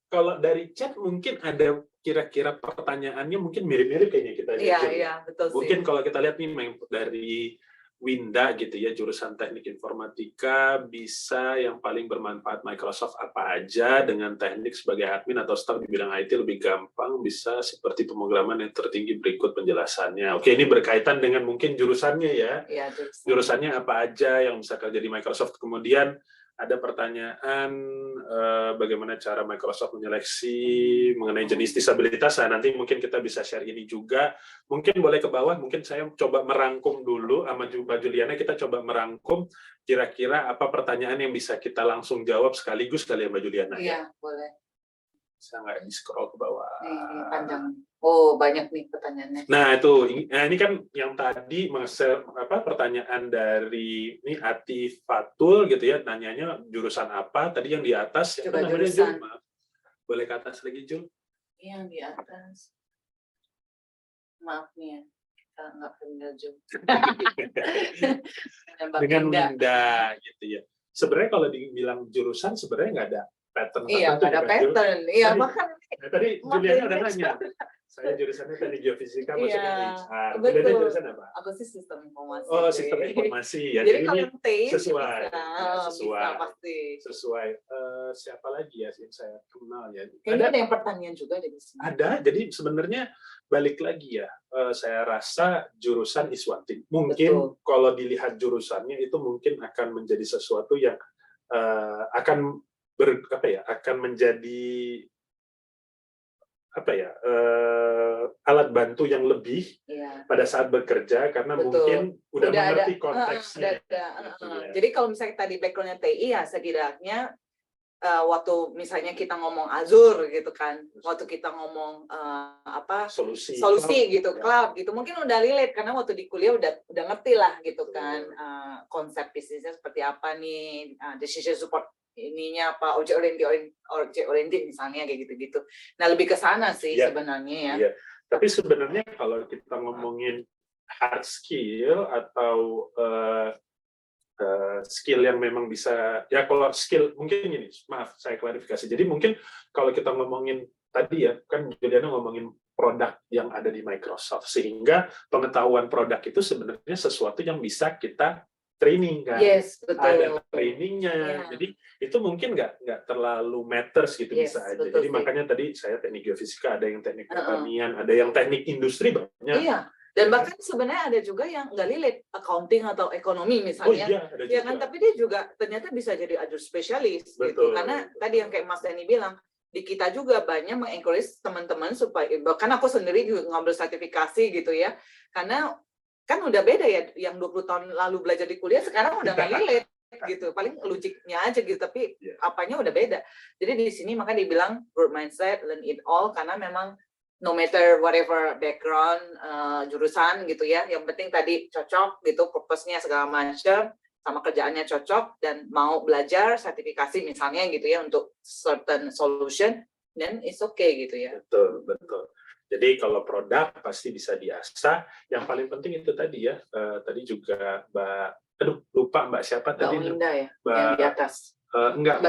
kalau dari chat mungkin ada kira-kira pertanyaannya mungkin mirip-mirip kayaknya kita lihat. Iya, betul sih. Mungkin kalau kita lihat nih dari Winda gitu ya, jurusan teknik informatika, bisa yang paling bermanfaat Microsoft apa aja, dengan teknik sebagai admin atau staf di bidang IT lebih gampang, bisa seperti pemrograman yang tertinggi berikut penjelasannya. Oke, ini berkaitan dengan mungkin jurusannya ya. Iya, Jurusannya apa aja yang bisa kerja di Microsoft. Kemudian ada pertanyaan bagaimana cara Microsoft menyeleksi mengenai jenis disabilitas. Nah, nanti mungkin kita bisa share ini juga. Mungkin boleh ke bawah, mungkin saya coba merangkum dulu sama Mbak Juliana, kita coba merangkum kira-kira apa pertanyaan yang bisa kita langsung jawab sekaligus kali ya Mbak Juliana. Iya, boleh. Bisa nggak di-scroll ke bawah? Ini panjang. Oh, banyak nih pertanyaannya. Nah, itu ini kan yang tadi pertanyaan dari ini Ati Fatul gitu ya, nanyanya jurusan apa? Tadi yang di atas Coba namanya jurusan. Jul? Maaf. Boleh ke atas lagi, Jul? Yang di atas. Maaf nih ya, kita nggak familiar juga. Dengan Winda gitu ya. Sebenarnya kalau dibilang jurusan sebenarnya nggak ada pattern. Iya, nggak ada pattern. Iya, makanya. Tadi Juliana udah nanya. Saya jurusannya teknik geofisika, maksudnya Iya, HR. betul. Juliana jurusan apa? Aku sih sistem informasi. Oh, sih. sistem informasi ya. Jadi ini kalau TI sesuai. bisa, Ya, sesuai. bisa pasti. Sesuai. Siapa lagi ya yang saya kenal ya? Kayaknya ada yang pertanian juga di sini. Ada. Jadi sebenarnya balik lagi ya. Saya rasa jurusan is one thing. Mungkin kalau dilihat jurusannya itu mungkin akan menjadi sesuatu yang akan akan menjadi alat bantu yang lebih pada saat bekerja karena mungkin udah mengerti konteksnya. Jadi kalau misalnya tadi background-nya TI ya setidaknya waktu misalnya kita ngomong Azure gitu kan, waktu kita ngomong solusi gitu, cloud gitu, mungkin udah relate karena waktu di kuliah udah ngerti lah gitu kan, konsep bisnisnya seperti apa nih, decision support ininya apa, object oriented misalnya kayak gitu-gitu. Nah lebih ke sana sih sebenarnya ya. Iya. Tapi sebenarnya kalau kita ngomongin hard skill atau skill yang memang bisa, ya kalau skill mungkin ini, maaf saya klarifikasi. Jadi mungkin kalau kita ngomongin tadi ya, kan Juliana ngomongin produk yang ada di Microsoft, sehingga pengetahuan produk itu sebenarnya sesuatu yang bisa kita training kan, betul. Ada trainingnya, jadi itu mungkin nggak terlalu matters gitu bisa aja. Jadi makanya tadi saya teknik geofisika, ada yang teknik pertanian, ada yang teknik industri banyak. Iya. Dan bahkan sebenarnya ada juga yang nggak relate accounting atau ekonomi misalnya, ada ya kan? Tapi dia juga ternyata bisa jadi Azure spesialis gitu. Karena tadi yang kayak Mas Dani bilang, di kita juga banyak mengencourage teman-teman supaya, bahkan aku sendiri juga ngambil sertifikasi gitu ya, karena kan udah beda ya, yang 20 tahun lalu belajar di kuliah sekarang udah nggak relate gitu, paling logiknya aja gitu, tapi apanya udah beda. Jadi di sini maka dibilang growth mindset, learn it all, karena memang no matter whatever background, jurusan gitu ya, yang penting tadi cocok gitu, purpose-nya segala macam, sama kerjaannya cocok, dan mau belajar sertifikasi misalnya gitu ya, untuk certain solution, then it's okay gitu ya. Betul. Jadi kalau produk pasti bisa diasah. Yang paling penting itu tadi ya, tadi juga lupa Mbak siapa tadi? Mbak Winda ya, yang di atas. Enggak,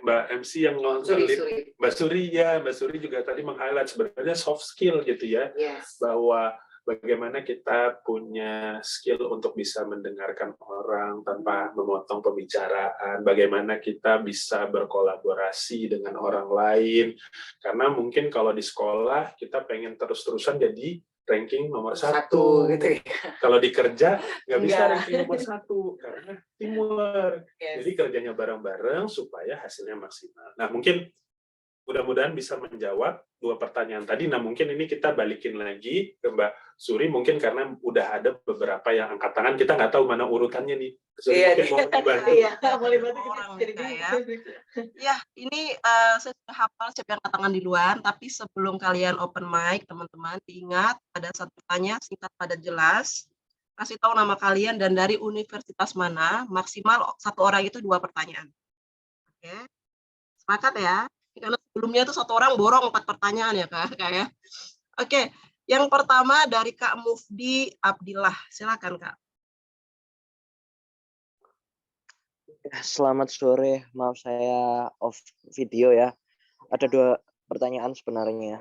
Mbak MC yang ngontrolin. Mbak Suri juga tadi meng-highlight sebenarnya soft skill gitu ya, bahwa bagaimana kita punya skill untuk bisa mendengarkan orang tanpa memotong pembicaraan, bagaimana kita bisa berkolaborasi dengan orang lain, karena mungkin kalau di sekolah kita pengen terus-terusan jadi ranking nomor satu gitu ya. Kalau di kerja nggak bisa ranking nomor 1 karena teamwork. Jadi kerjanya bareng-bareng supaya hasilnya maksimal. Nah mungkin mudah-mudahan bisa menjawab 2 pertanyaan tadi. Nah mungkin ini kita balikin lagi ke Mbak Suri, mungkin karena udah ada beberapa yang angkat tangan, kita nggak tahu mana urutannya nih. Boleh bantu ya. Ini saya sudah hafal siapa yang angkat tangan duluan, tapi sebelum kalian open mic, teman-teman ingat ada satu tanya singkat padat jelas. Kasih tahu nama kalian dan dari universitas mana, maksimal 1 orang itu 2 pertanyaan. Oke, sepakat ya? Karena sebelumnya itu 1 orang borong 4 pertanyaan ya Kak. Oke, yang pertama dari Kak Mufdi Abdillah, silakan Kak. Selamat sore, maaf saya off video ya. Ada 2 pertanyaan sebenarnya.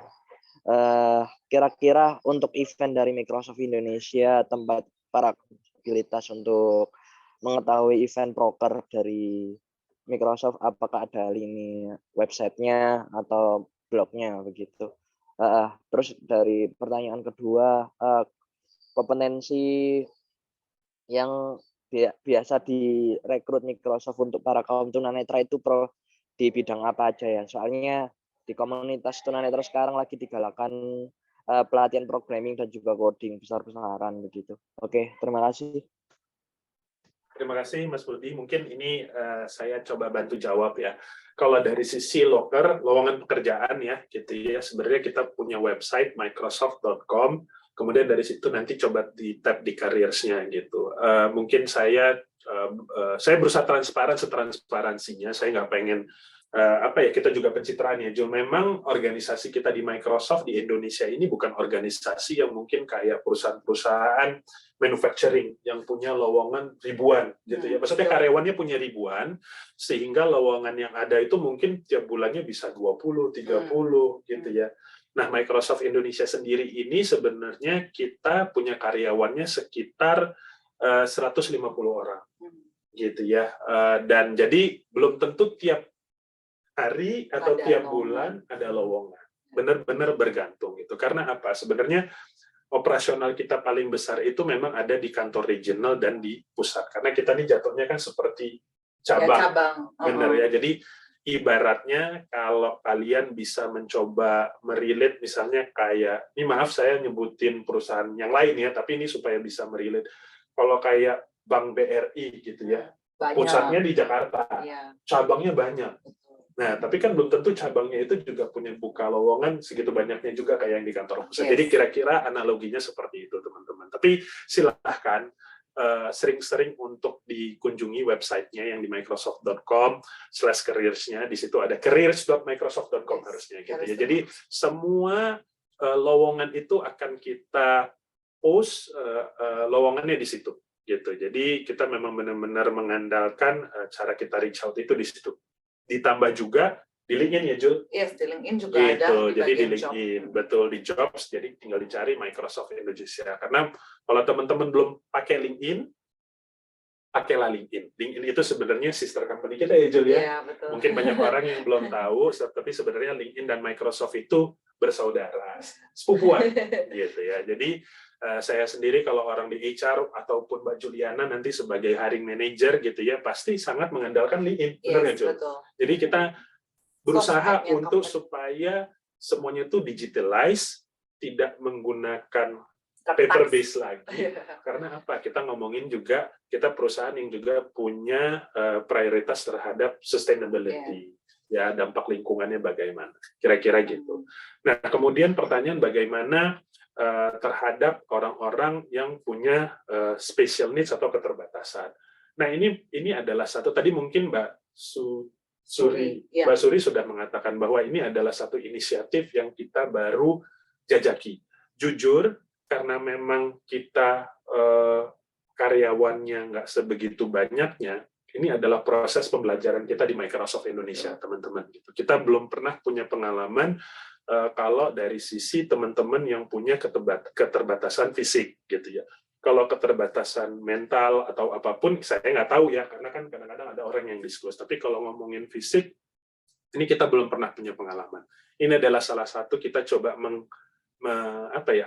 Kira-kira untuk event dari Microsoft Indonesia, tempat para kapabilitas untuk mengetahui event broker dari Microsoft, apakah ada lini websitenya atau blognya begitu. Terus dari pertanyaan kedua, kompetensi yang biasa direkrut Microsoft untuk para kaum tunanetra itu di bidang apa aja ya? Soalnya di komunitas tunanetra sekarang lagi digalakan pelatihan programming dan juga coding besar-besaran begitu. Oke, terima kasih. Terima kasih Mas Budi. Mungkin ini saya coba bantu jawab ya. Kalau dari sisi lowongan pekerjaan ya, gitu ya. Sebenarnya kita punya website microsoft.com. Kemudian dari situ nanti coba di tab di careers-nya gitu. Mungkin saya berusaha setransparansinya. Saya nggak pengen kita juga pencitraan ya, Jul. Memang organisasi kita di Microsoft di Indonesia ini bukan organisasi yang mungkin kayak perusahaan-perusahaan manufacturing yang punya lowongan ribuan gitu ya. Maksudnya karyawannya punya ribuan, sehingga lowongan yang ada itu mungkin tiap bulannya bisa 20, 30 gitu ya. Nah, Microsoft Indonesia sendiri ini sebenarnya kita punya karyawannya sekitar 150 orang gitu ya. Dan jadi belum tentu tiap hari atau tiap bulan ada lowongan. Benar-benar bergantung gitu. Karena apa? Sebenarnya operasional kita paling besar itu memang ada di kantor regional dan di pusat. Karena kita ini jatuhnya kan seperti cabang. Benar ya. Jadi ibaratnya kalau kalian bisa mencoba merelate misalnya kayak, ini maaf saya nyebutin perusahaan yang lain ya, tapi ini supaya bisa merelate. Kalau kayak Bank BRI gitu ya, pusatnya di Jakarta, cabangnya banyak. Nah, tapi kan belum tentu cabangnya itu juga punya buka lowongan segitu banyaknya juga kayak yang di kantor pusat. Jadi kira-kira analoginya seperti itu, teman-teman. Tapi silahkan sering-sering untuk dikunjungi websitenya yang di microsoft.com/careers-nya. Di situ ada careers.microsoft.com harusnya gitu ya. Jadi semua lowongan itu akan kita post lowongannya di situ gitu. Jadi kita memang benar-benar mengandalkan cara kita reach out itu di situ. Ditambah juga di LinkedIn ya, Jul? Yes, di LinkedIn juga gitu. ada. Jadi di LinkedIn, betul, di jobs, jadi tinggal dicari Microsoft Indonesia. Karena kalau teman-teman belum pakai LinkedIn, pakailah LinkedIn. LinkedIn itu sebenarnya sister company kita ya, Jul ya? Iya, betul. Mungkin banyak orang yang belum tahu, tapi sebenarnya LinkedIn dan Microsoft itu bersaudara, sepupuan, gitu ya. Jadi saya sendiri kalau orang di HR ataupun Mbak Juliana nanti sebagai hiring manager gitu ya, pasti sangat mengandalkan LinkedIn, benar nggak, Jul? Betul. Jadi kita berusaha Sosmednya untuk company. supaya semuanya itu digitalize, tidak menggunakan paper base lagi. Karena apa? Kita ngomongin juga, kita perusahaan yang juga punya prioritas terhadap sustainability. Ya, dampak lingkungannya bagaimana. Kira-kira gitu. Nah, kemudian pertanyaan bagaimana terhadap orang-orang yang punya special needs atau keterbatasan. Nah, ini adalah satu, tadi mungkin Mbak Suri sudah mengatakan bahwa ini adalah satu inisiatif yang kita baru jajaki. Jujur, karena memang kita karyawannya nggak sebegitu banyaknya, ini adalah proses pembelajaran kita di Microsoft Indonesia, teman-teman. Kita belum pernah punya pengalaman kalau dari sisi teman-teman yang punya keterbatasan fisik, gitu ya. Kalau keterbatasan mental atau apapun, saya nggak tahu ya, karena kan kadang-kadang ada orang yang disclose. Tapi kalau ngomongin fisik, ini kita belum pernah punya pengalaman. Ini adalah salah satu kita coba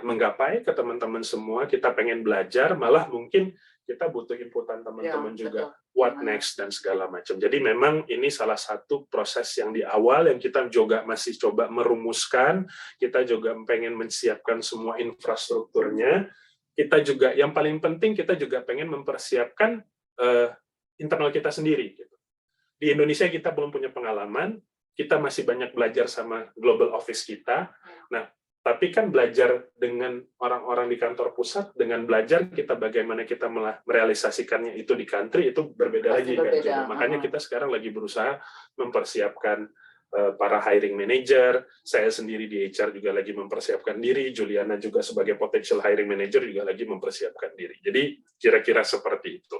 menggapai ke teman-teman semua. Kita pengen belajar, malah mungkin kita butuh inputan teman-teman juga. Betul. What next dan segala macam. Jadi memang ini salah satu proses yang di awal yang kita juga masih coba merumuskan. Kita juga pengen menyiapkan semua infrastrukturnya. Kita juga yang paling penting kita juga pengen mempersiapkan internal kita sendiri. Gitu. Di Indonesia kita belum punya pengalaman. Kita masih banyak belajar sama global office kita. Nah, tapi kan belajar dengan orang-orang di kantor pusat, dengan belajar kita bagaimana kita merealisasikannya itu di country, itu berbeda lagi. Kan? Makanya kita sekarang lagi berusaha mempersiapkan para hiring manager, saya sendiri di HR juga lagi mempersiapkan diri, Juliana juga sebagai potential hiring manager juga lagi mempersiapkan diri. Jadi kira-kira seperti itu.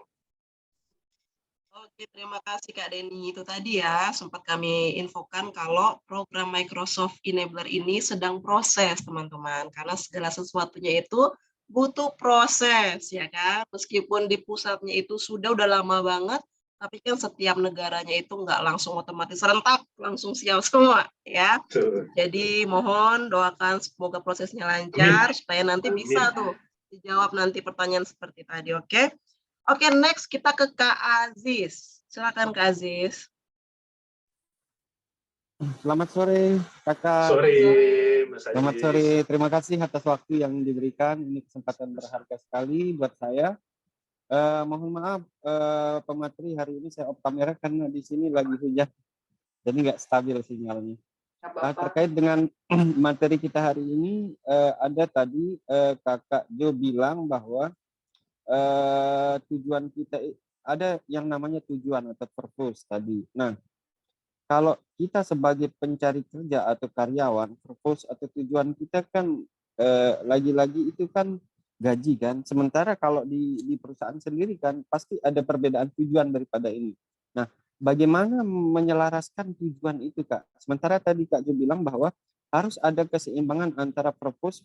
Oke, terima kasih Kak Denny. Itu tadi ya, sempat kami infokan kalau program Microsoft Enabler ini sedang proses, teman-teman. Karena segala sesuatunya itu butuh proses, ya kan? Meskipun di pusatnya itu udah lama banget, tapi kan setiap negaranya itu nggak langsung otomatis serentak, langsung siap semua, ya. Jadi mohon doakan semoga prosesnya lancar, supaya nanti bisa tuh dijawab nanti pertanyaan seperti tadi, oke? Oke, next kita ke Kak Aziz. Silakan Kak Aziz. Selamat sore, Kakak. Sore, Mas Aziz. Selamat sore. Terima kasih atas waktu yang diberikan. Ini kesempatan berharga sekali buat saya. Mohon maaf, pemateri hari ini saya off kamera karena di sini lagi hujan. Jadi nggak stabil sinyalnya. Terkait dengan materi kita hari ini, ada tadi Kakak Jo bilang bahwa tujuan kita ada yang namanya tujuan atau purpose tadi. Nah, kalau kita sebagai pencari kerja atau karyawan, purpose atau tujuan kita kan lagi-lagi itu kan gaji kan. Sementara kalau di perusahaan sendiri kan pasti ada perbedaan tujuan daripada ini. Nah, bagaimana menyelaraskan tujuan itu, Kak? Sementara tadi Kak Jo bilang bahwa harus ada keseimbangan antara purpose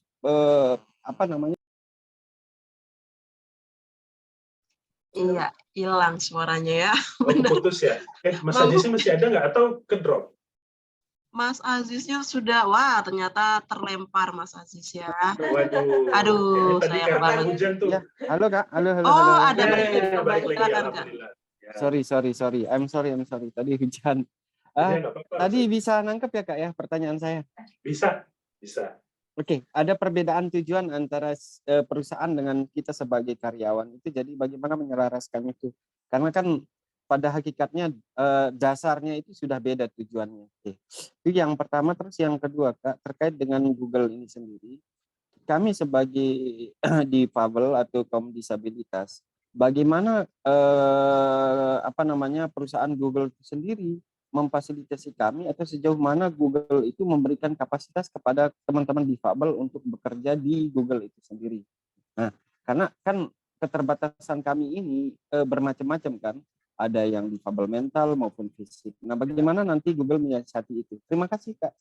Iya, hilang suaranya ya. Oh, putus ya? Mas Aziznya masih ada nggak atau ke drop? Mas Aziznya sudah, wah ternyata terlempar Mas Aziz ya. Waduh. Aduh, Tadi sayang karena banget. hujan tuh. Ya, halo Kak, halo. Oh, ada Balik lagi, silakan, Kak. alhamdulillah. Ya. Sorry. I'm sorry. Tadi hujan. Nggak apa-apa, Tadi Mas. bisa nangkep ya Kak ya pertanyaan saya? Bisa. Oke, ada perbedaan tujuan antara perusahaan dengan kita sebagai karyawan itu. Jadi bagaimana menyelaraskan itu? Karena kan pada hakikatnya dasarnya itu sudah beda tujuannya. Oke. Itu yang pertama. Terus yang kedua Kak, terkait dengan Google ini sendiri. Kami sebagai difabel atau kaum disabilitas, bagaimana perusahaan Google itu sendiri memfasilitasi kami atau sejauh mana Google itu memberikan kapasitas kepada teman-teman difabel untuk bekerja di Google itu sendiri. Nah, karena kan keterbatasan kami ini bermacam-macam kan, ada yang difabel mental maupun fisik. Nah, bagaimana nanti Google menyiasati itu? Terima kasih Kak.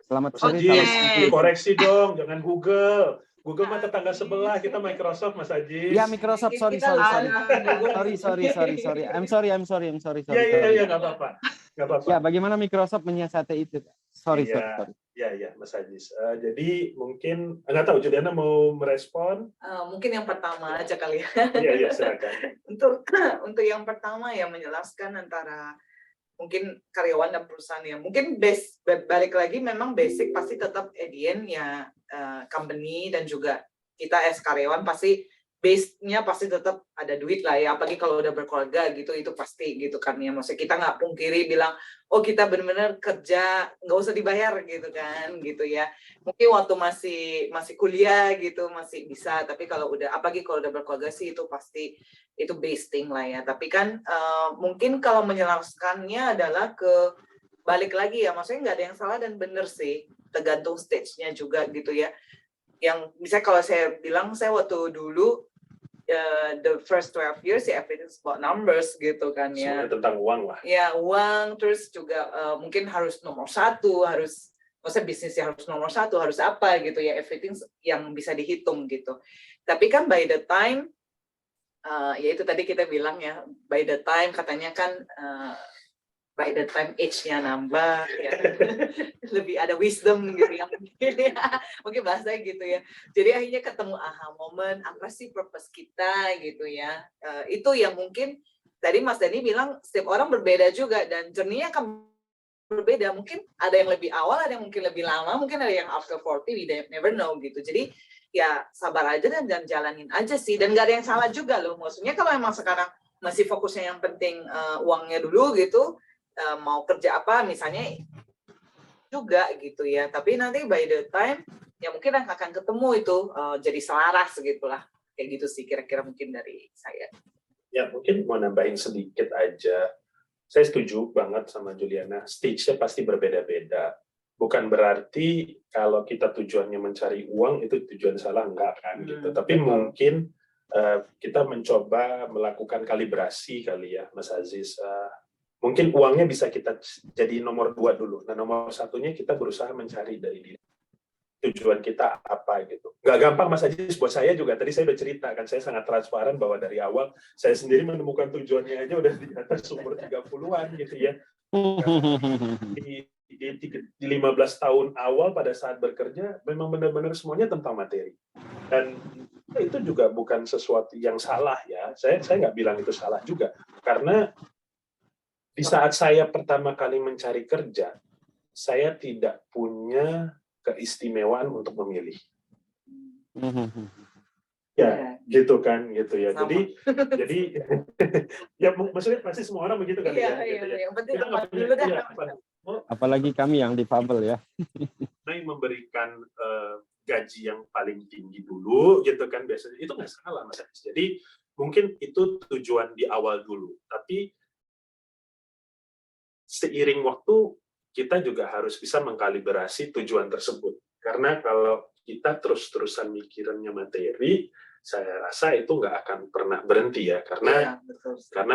Selamat Mas sore. Ajis, Oke. koreksi dong, jangan Google. Google mah tetangga sebelah, kita Microsoft, Mas Ajis. Ya, Microsoft, sorry. Aduh. Sorry. I'm sorry. Iya, nggak apa-apa. Ya, bagaimana Microsoft menyiasati itu? Sorry. Iya, Mas Ajis. Jadi mungkin, nggak tahu, Juliana mau merespon? Mungkin yang pertama aja kali ya. Iya, silakan. Untuk yang pertama ya menjelaskan antara mungkin karyawan dan perusahaan ya. Mungkin balik lagi memang basic pasti tetap at the end ya company dan juga kita as karyawan pasti base-nya pasti tetap ada duit lah ya, apalagi kalau udah berkeluarga gitu, itu pasti gitu kan ya. Maksudnya kita nggak pungkiri bilang, oh kita benar-benar kerja nggak usah dibayar gitu kan, gitu ya. Mungkin waktu masih kuliah gitu masih bisa, tapi kalau udah, apalagi kalau udah berkeluarga sih itu pasti itu base thing lah ya. Tapi kan mungkin kalau menjelaskannya adalah ke balik lagi ya, maksudnya nggak ada yang salah dan benar sih, tergantung stage-nya juga gitu ya. Yang misalnya kalau saya bilang, saya waktu dulu the first 12 years ya everything's about numbers gitu kan ya. Semuanya tentang uang lah. Ya uang, terus juga mungkin harus nomor satu, harus maksudnya bisnisnya harus nomor satu, harus apa gitu ya, everything yang bisa dihitung gitu. Tapi kan by the time ya itu tadi kita bilang ya, by the time katanya kan by the time age-nya nambah ya, lebih ada wisdom gitu ya, mungkin bahasanya gitu ya. Jadi akhirnya ketemu aha moment, apa sih purpose kita gitu ya. Itu yang mungkin tadi Mas Dani bilang setiap orang berbeda juga dan journey-nya akan berbeda. Mungkin ada yang lebih awal, ada yang mungkin lebih lama, mungkin ada yang after 40, we never know gitu. Jadi ya sabar aja dan jalanin aja sih. Dan gak ada yang salah juga loh. Maksudnya kalau emang sekarang masih fokusnya yang penting uangnya dulu gitu, mau kerja apa misalnya juga gitu ya, tapi nanti by the time ya mungkin akan ketemu itu jadi selaras gitulah, kayak gitu sih kira-kira mungkin dari saya. Ya mungkin mau nambahin sedikit aja, saya setuju banget sama Juliana, stage-nya pasti berbeda-beda, bukan berarti kalau kita tujuannya mencari uang itu tujuan salah, enggak kan gitu, tapi mungkin kita mencoba melakukan kalibrasi kali ya Mas Aziz. Mungkin uangnya bisa kita jadi nomor 2 dulu. Nah, nomor satunya kita berusaha mencari dari diri. Tujuan kita apa gitu. Nggak gampang Mas Ajis, buat saya juga. Tadi saya udah cerita kan, saya sangat transparan bahwa dari awal saya sendiri menemukan tujuannya aja udah di atas umur 30-an gitu ya. Di 15 tahun awal pada saat bekerja, memang benar-benar semuanya tentang materi. Dan itu juga bukan sesuatu yang salah ya. Saya nggak bilang itu salah juga. Karena di saat saya pertama kali mencari kerja, saya tidak punya keistimewaan untuk memilih. Ya, gitu kan, gitu ya. Sama. Jadi ya maksudnya pasti semua orang begitu kan ya. Iya, Gitu ya. yang penting Kita nggak apa punya, dulu dah. ya, Apalagi kami yang difabel ya. yang memberikan gaji yang paling tinggi dulu, gitu kan biasanya itu nggak salah Mas Anis. Jadi mungkin itu tujuan di awal dulu, tapi seiring waktu kita juga harus bisa mengkalibrasi tujuan tersebut. Karena kalau kita terus-terusan mikirannya materi, saya rasa itu nggak akan pernah berhenti ya, karena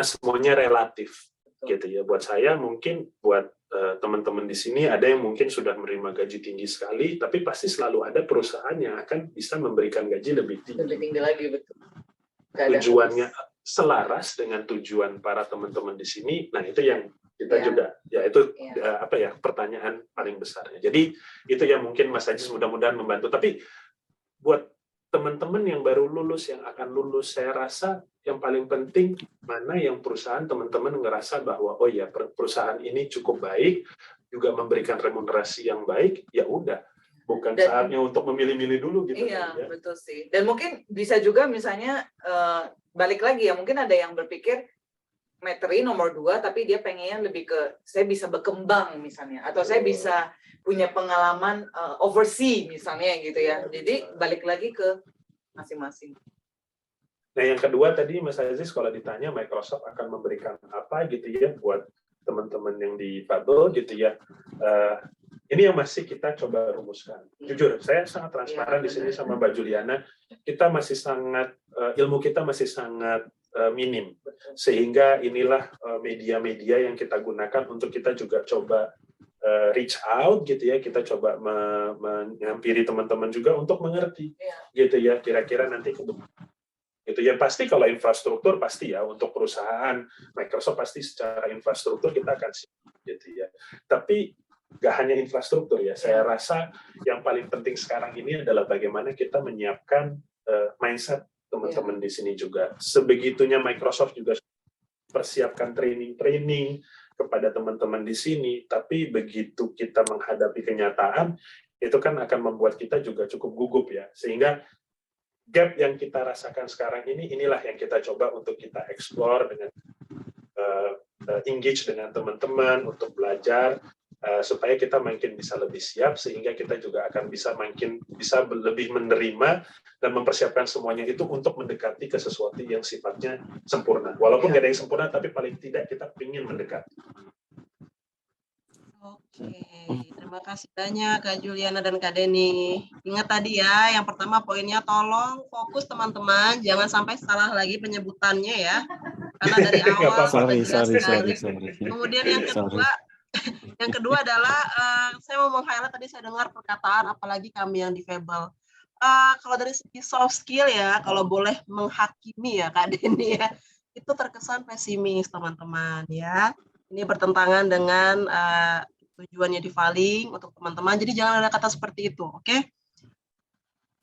semuanya relatif gitu ya. Buat saya mungkin buat teman-teman di sini ada yang mungkin sudah menerima gaji tinggi sekali, tapi pasti selalu ada perusahaan yang akan bisa memberikan gaji lebih tinggi. Lebih tinggi lagi, betul. Tujuannya selaras dengan tujuan para teman-teman di sini. Nah, itu yang kita juga ya itu apa ya pertanyaan paling besarnya. Jadi itu yang mungkin Mas Ajis mudah-mudahan membantu. Tapi buat teman-teman yang baru lulus, yang akan lulus, saya rasa yang paling penting mana yang perusahaan teman-teman ngerasa bahwa oh ya perusahaan ini cukup baik, juga memberikan remunerasi yang baik, ya udah. Bukan saatnya untuk memilih-milih dulu gitu. Iya, ya. Betul sih. Dan mungkin bisa juga misalnya balik lagi ya, mungkin ada yang berpikir materi nomor 2 tapi dia pengennya lebih ke saya bisa berkembang misalnya, atau saya bisa punya pengalaman oversee misalnya gitu ya. Jadi balik lagi ke masing-masing. Nah, yang kedua tadi Mas Aziz kalau ditanya Microsoft akan memberikan apa gitu ya buat teman-teman yang difabel gitu ya. Ini yang masih kita coba rumuskan. Jujur, saya sangat transparan di sini sama Mbak Juliana. Kita masih sangat ilmu kita masih sangat minim, sehingga inilah media-media yang kita gunakan untuk kita juga coba reach out gitu ya. Kita coba menyampiri teman-teman juga untuk mengerti gitu ya. Kira-kira nanti ke depan. Gitu ya, pasti kalau infrastruktur pasti ya untuk perusahaan Microsoft pasti secara infrastruktur kita akan siap gitu ya. Tapi nggak hanya infrastruktur ya, saya rasa yang paling penting sekarang ini adalah bagaimana kita menyiapkan mindset teman-teman di sini juga. Sebegitunya Microsoft juga persiapkan training kepada teman-teman di sini, tapi begitu kita menghadapi kenyataan, itu kan akan membuat kita juga cukup gugup ya, sehingga gap yang kita rasakan sekarang ini, inilah yang kita coba untuk kita explore dengan engage dengan teman-teman untuk belajar supaya kita makin bisa lebih siap, sehingga kita juga akan makin bisa lebih menerima dan mempersiapkan semuanya itu untuk mendekati ke sesuatu yang sifatnya sempurna. Walaupun nggak ada yang sempurna, tapi paling tidak kita ingin mendekati. Oke, terima kasih banyak Kak Juliana dan Kak Denny. Ingat tadi ya, yang pertama poinnya tolong fokus teman-teman, jangan sampai salah lagi penyebutannya ya. Karena dari awal sudah jelas sekali. Kemudian yang kedua adalah saya mau meng-highlight tadi saya dengar perkataan apalagi kami yang difabel. Kalau dari segi soft skill ya, kalau boleh menghakimi ya Kak Denny ya, itu terkesan pesimis teman-teman ya. Ini bertentangan dengan tujuannya divaling untuk teman-teman, jadi jangan ada kata seperti itu, oke?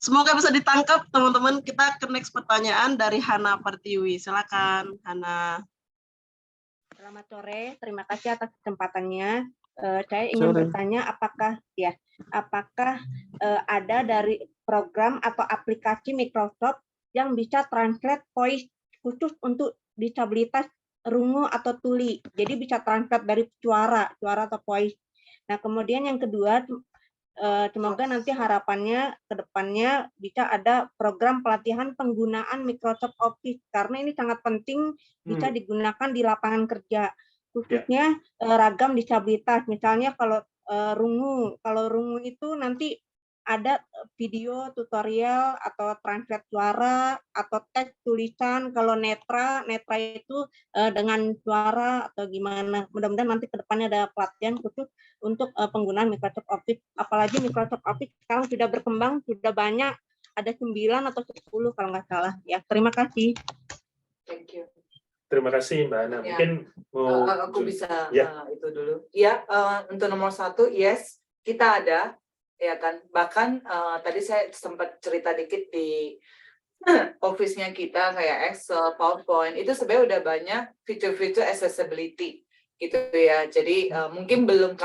Semoga bisa ditangkap teman-teman. Kita ke next pertanyaan dari Hana Pertiwi. Silakan Hana. Selamat sore, terima kasih atas kesempatannya. Saya ingin bertanya apakah ada dari program atau aplikasi Microsoft yang bisa translate voice khusus untuk disabilitas rungu atau tuli, jadi bisa translate dari suara atau voice. Nah, kemudian yang kedua, semoga nanti harapannya ke depannya bisa ada program pelatihan penggunaan Microsoft Office, karena ini sangat penting bisa digunakan di lapangan kerja, khususnya ragam disabilitas. Misalnya kalau rungu itu nanti ada video tutorial atau translate suara atau teks tulisan. Kalau netra itu dengan suara atau gimana. Mudah-mudahan nanti ke depannya ada pelatihan khusus untuk penggunaan Microsoft Office. Apalagi Microsoft Office sekarang sudah berkembang, sudah banyak, ada 9 atau 10 kalau nggak salah. Ya, terima kasih. Thank you. Terima kasih Mbak Ana. Mungkin mau aku bisa itu dulu. Ya, untuk nomor 1, yes, kita ada. Ya kan, bahkan tadi saya sempat cerita dikit di office-nya kita kayak Excel, PowerPoint, itu sebenarnya udah banyak fitur-fitur accessibility gitu ya. Jadi mungkin belum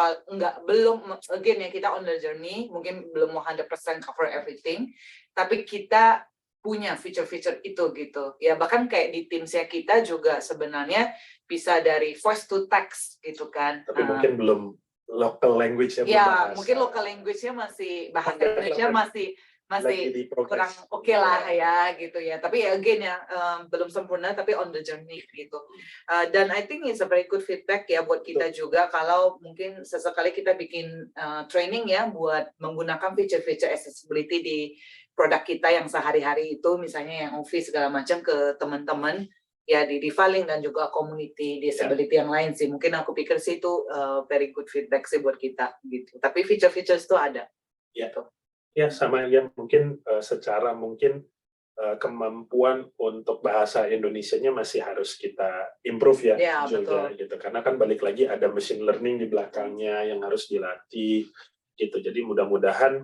again ya, kita on the journey, mungkin belum 100% cover everything, tapi kita punya fitur-fitur itu gitu. Ya bahkan kayak di Teams-nya kita juga sebenarnya bisa dari voice to text gitu kan. Tapi mungkin belum local language-nya ya, mungkin local language-nya masih bahasa Indonesia masih masih di kurang progress. oke lah ya gitu ya. Tapi again ya belum sempurna tapi on the journey gitu. Dan I think it's a very good feedback ya buat kita juga kalau mungkin sesekali kita bikin training ya buat menggunakan feature-feature accessibility di produk kita yang sehari-hari itu, misalnya yang Office segala macam ke teman-teman ya di Divaling dan juga community disability yang lain sih. Mungkin aku pikir sih itu very good feedback sih buat kita gitu. Tapi feature-features itu ada. Ya. Gitu. Ya sama ya mungkin secara mungkin kemampuan untuk bahasa Indonesianya masih harus kita improve ya juga betul. gitu, karena kan balik lagi ada machine learning di belakangnya yang harus dilatih gitu. Jadi mudah-mudahan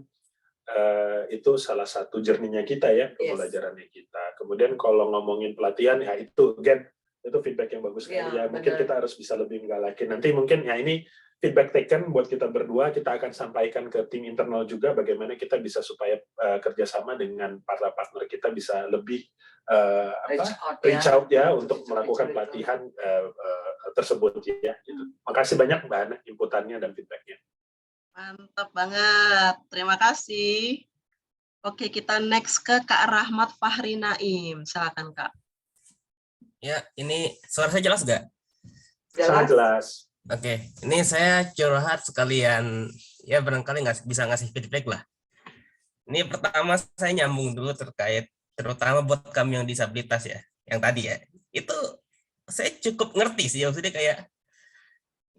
itu salah satu journey-nya kita ya, pembelajarannya kita. Kemudian kalau ngomongin pelatihan ya itu again itu feedback yang bagus sekali ya. Mungkin kita harus bisa lebih menggalakin. Nanti mungkin ya ini feedback taken buat kita berdua, kita akan sampaikan ke tim internal juga bagaimana kita bisa supaya kerjasama dengan para partner kita bisa lebih reach out ya untuk melakukan pelatihan tersebut ya. Gitu. Makasih banyak Mbak Hana inputannya dan feedbacknya. Mantap banget, terima kasih. Oke, kita next ke Kak Rahmat Fahri Naim. Silakan Kak. Ya, ini suara saya jelas nggak? Sangat jelas. Oke, ini saya curhat sekalian, ya barangkali nggak bisa ngasih feedback lah. Ini pertama saya nyambung dulu terkait, terutama buat kami yang disabilitas ya, yang tadi ya. Itu saya cukup ngerti sih, maksudnya kayak,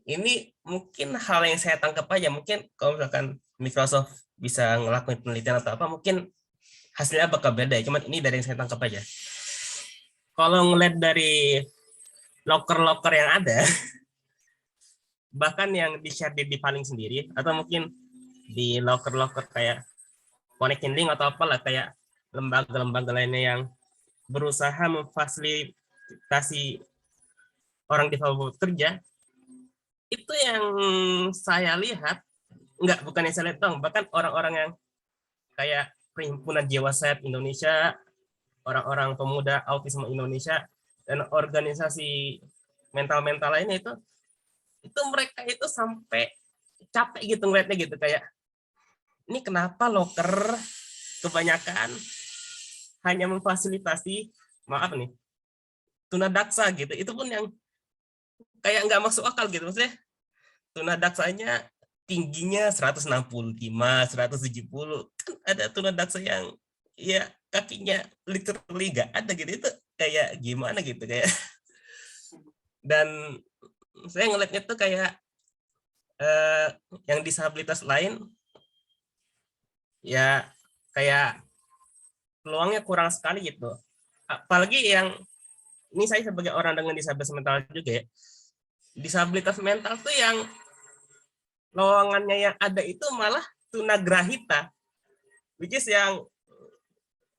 ini mungkin hal yang saya tangkap aja, mungkin kalau misalkan Microsoft bisa ngelakuin penelitian atau apa, mungkin hasilnya bakal beda ya, cuman ini dari yang saya tangkap aja. Kalau ngeliat dari loker-loker yang ada, bahkan yang di-share di Divaling sendiri, atau mungkin di loker-loker kayak Connecting Link atau apalah, kayak lembaga-lembaga lainnya yang berusaha memfasilitasi orang difabel bekerja, itu yang saya lihat, bukan yang saya lihat dong, bahkan orang-orang yang kayak Perhimpunan Jiwa Sehat Indonesia, orang-orang pemuda autisme Indonesia, dan organisasi mental-mental lainnya itu mereka itu sampai capek gitu ngeliatnya gitu, kayak ini kenapa loker kebanyakan hanya memfasilitasi tunadaksa gitu, itu pun yang kayak nggak masuk akal gitu, maksudnya tunadaksanya tingginya 165, 170, kan ada tunadaksa yang ya kakinya literally nggak ada gitu, itu kayak gimana gitu kayak. Dan saya ngeliatnya tuh kayak yang disabilitas lain ya kayak peluangnya kurang sekali gitu. Apalagi yang ini saya sebagai orang dengan disabilitas mental juga ya. Disabilitas mental tuh yang lowongannya yang ada itu malah tunagrahita, which is yang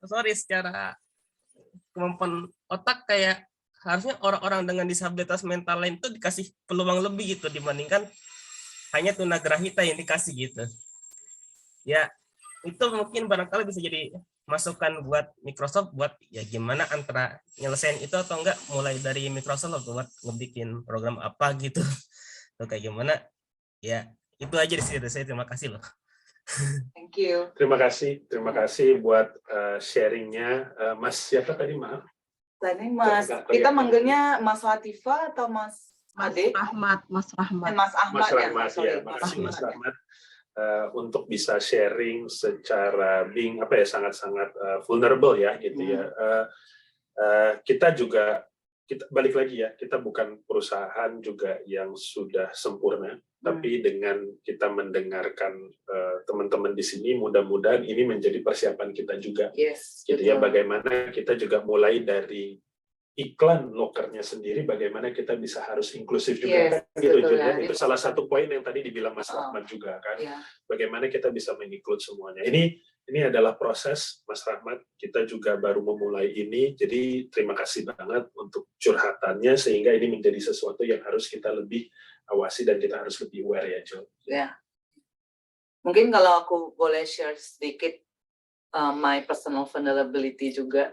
secara kemampuan otak kayak harusnya orang-orang dengan disabilitas mental lain itu dikasih peluang lebih gitu dibandingkan hanya tunagrahita yang dikasih gitu. Ya, itu mungkin barangkali bisa jadi masukan buat Microsoft buat ya gimana antara nyelesain itu atau enggak, mulai dari Microsoft buat ngebikin program apa gitu. Atau kayak gimana? Ya, itu aja di sini. Saya terima kasih loh. Thank you. Terima kasih buat sharingnya, Mas siapa tadi maaf? Tadi Mas, kita manggilnya Mas Latifa atau Mas Ade? Mas Rahmat. Mas Ahmad ya. Makasih Mas Rahmat untuk bisa sharing secara sangat-sangat vulnerable ya gitu ya. Kita balik lagi ya, kita bukan perusahaan juga yang sudah sempurna, tapi dengan kita mendengarkan teman-teman di sini, mudah-mudahan ini menjadi persiapan kita juga. Gitu ya, bagaimana kita juga mulai dari iklan lokernya sendiri, bagaimana kita bisa harus inklusif juga, gitu Julia. Itu salah satu poin yang tadi dibilang Mas Rahmat juga kan, bagaimana kita bisa menginclude semuanya. Ini adalah proses, Mas Rahmat. Kita juga baru memulai ini, jadi terima kasih banget untuk curhatannya, sehingga ini menjadi sesuatu yang harus kita lebih awasi dan kita harus lebih aware ya, Jo. Ya. Mungkin kalau aku boleh share sedikit my personal vulnerability juga.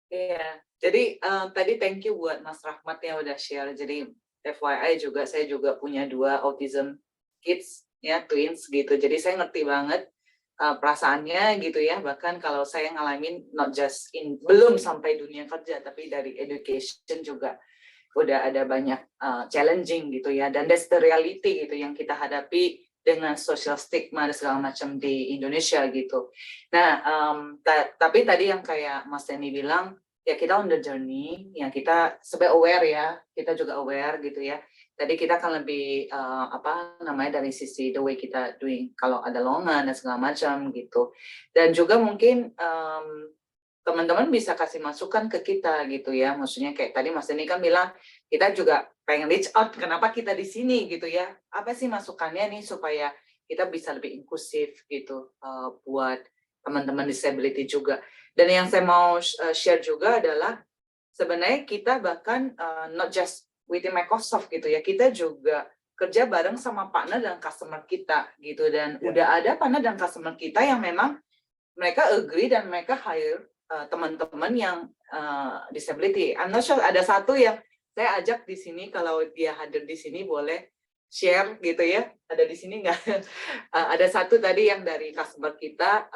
Iya, jadi tadi thank you buat Mas Rahmat yang udah share. Jadi FYI juga saya juga punya 2 autism kids ya, twins gitu. Jadi saya ngerti banget perasaannya gitu ya. Bahkan kalau saya ngalamin not just belum sampai dunia kerja, tapi dari education juga udah ada banyak challenging gitu ya. Dan that's the reality gitu yang kita hadapi dengan social stigma dan segala macam di Indonesia gitu. Nah, tapi tadi yang kayak Mas Denny bilang, ya kita on the journey, ya kita sebagai aware ya, kita juga aware gitu ya. Tadi kita akan lebih dari sisi the way kita doing kalau ada lowongan dan segala macam gitu. Dan juga mungkin teman-teman bisa kasih masukan ke kita gitu ya. Maksudnya kayak tadi Mas Denny kan bilang kita juga pengen reach out, kenapa kita di sini gitu ya. Apa sih masukannya nih supaya kita bisa lebih inklusif gitu buat teman-teman disability juga. Dan yang saya mau share juga adalah sebenarnya kita bahkan not just within Microsoft gitu ya, kita juga kerja bareng sama partner dan customer kita gitu. Dan udah ada partner dan customer kita yang memang mereka agree dan mereka hire teman-teman yang disability. I'm not sure, ada satu yang saya ajak di sini, kalau dia hadir di sini boleh share gitu ya. Ada di sini nggak? Ada satu tadi yang dari customer kita,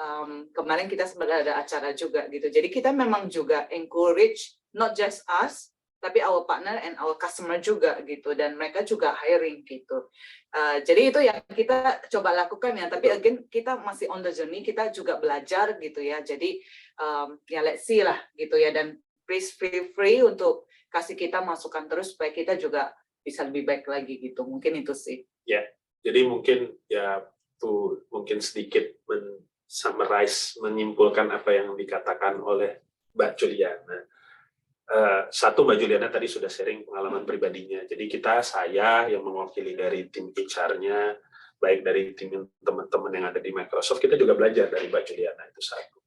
kemarin kita sempat ada acara juga gitu. Jadi kita memang juga encourage not just us, tapi our partner and our customer juga gitu, dan mereka juga hiring gitu. Jadi itu yang kita coba lakukan ya, tapi again kita masih on the journey, kita juga belajar gitu ya. Jadi ya let's see lah gitu ya, dan please feel free untuk kasih kita masukan terus supaya kita juga bisa lebih baik lagi gitu. Mungkin itu sih. Ya, jadi mungkin sedikit summarize, menyimpulkan apa yang dikatakan oleh Mbak Juliana. Satu, Mbak Juliana tadi sudah sharing pengalaman pribadinya. Jadi saya yang mewakili dari tim HR-nya, baik dari tim teman-teman yang ada di Microsoft, kita juga belajar dari Mbak Juliana, itu satu.